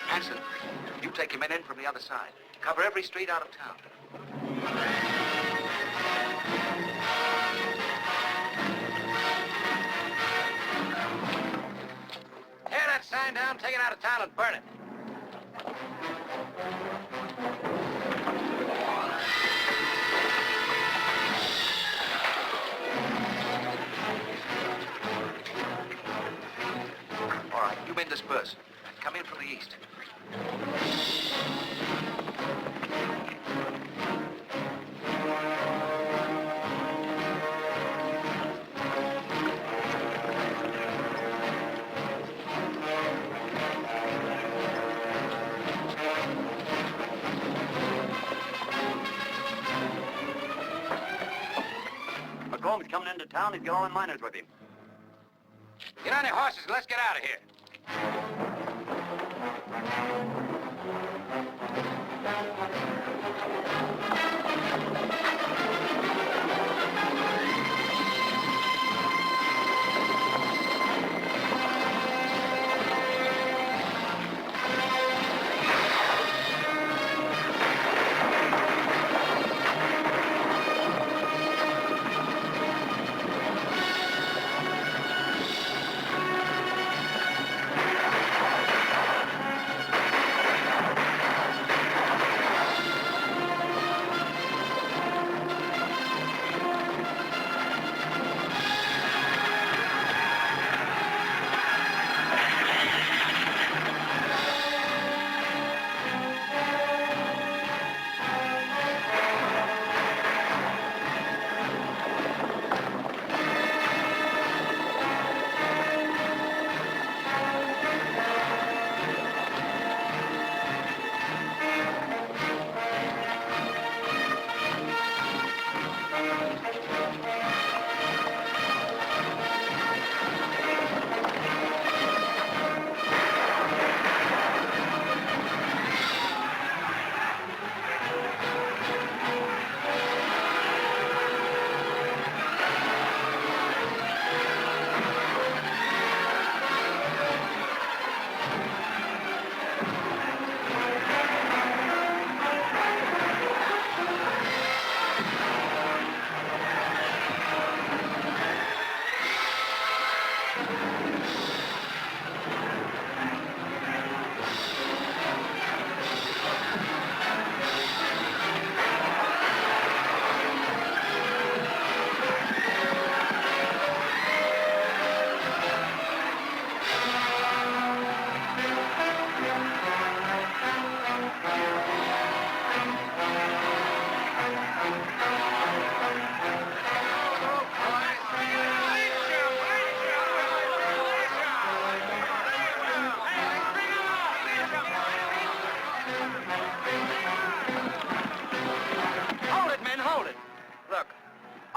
Speaker 4: Hanson, you take your men in from the other side. Cover every street out of town.
Speaker 11: Tear that sign down, take it out of town, and burn it.
Speaker 4: All right, you men disperse. Come in from the east.
Speaker 15: McComb's coming into town. He's got all the miners with him.
Speaker 11: Get on your horses and let's get out of here.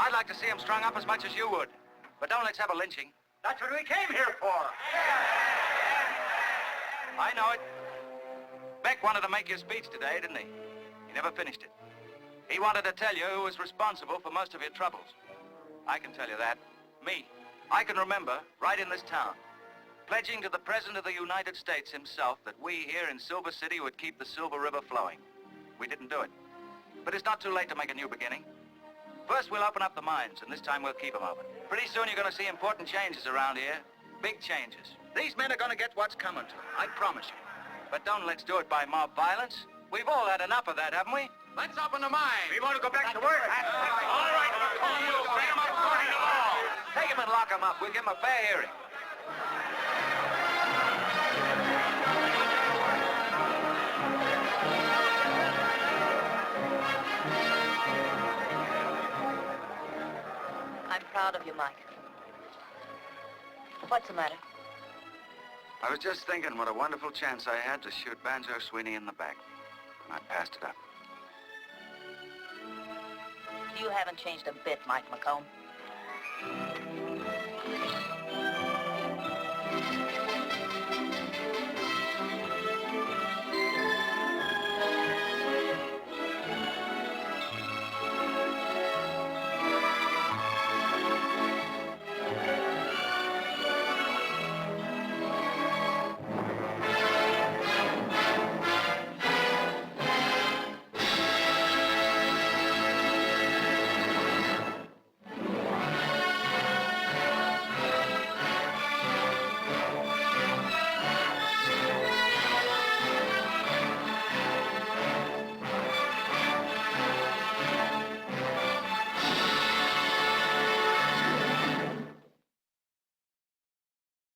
Speaker 4: I'd like to see him strung up as much as you would. But don't let's have a lynching.
Speaker 15: That's what we came here for.
Speaker 4: I know it. Beck wanted to make your speech today, didn't he? He never finished it. He wanted to tell you who was responsible for most of your troubles. I can tell you that. Me. I can remember, right in this town, pledging to the President of the United States himself that we here in Silver City would keep the Silver River flowing. We didn't do it. But it's not too late to make a new beginning. First, we'll open up the mines, and this time we'll keep them open. Pretty soon, you're going to see important changes around here. big changes. These men are going to get what's coming to them, I promise you. But don't let's do it by mob violence. We've all had enough of that, haven't we? Let's open the mine.
Speaker 15: We want to go back to work.
Speaker 4: All right, we'll bring him up according to law. Take him and lock him up. We'll give him a fair hearing.
Speaker 9: I'm proud of you, Mike. What's the matter?
Speaker 4: I was just thinking what a wonderful chance I had to shoot Banjo Sweeney in the back. And I passed it up.
Speaker 9: You haven't changed a bit, Mike McComb.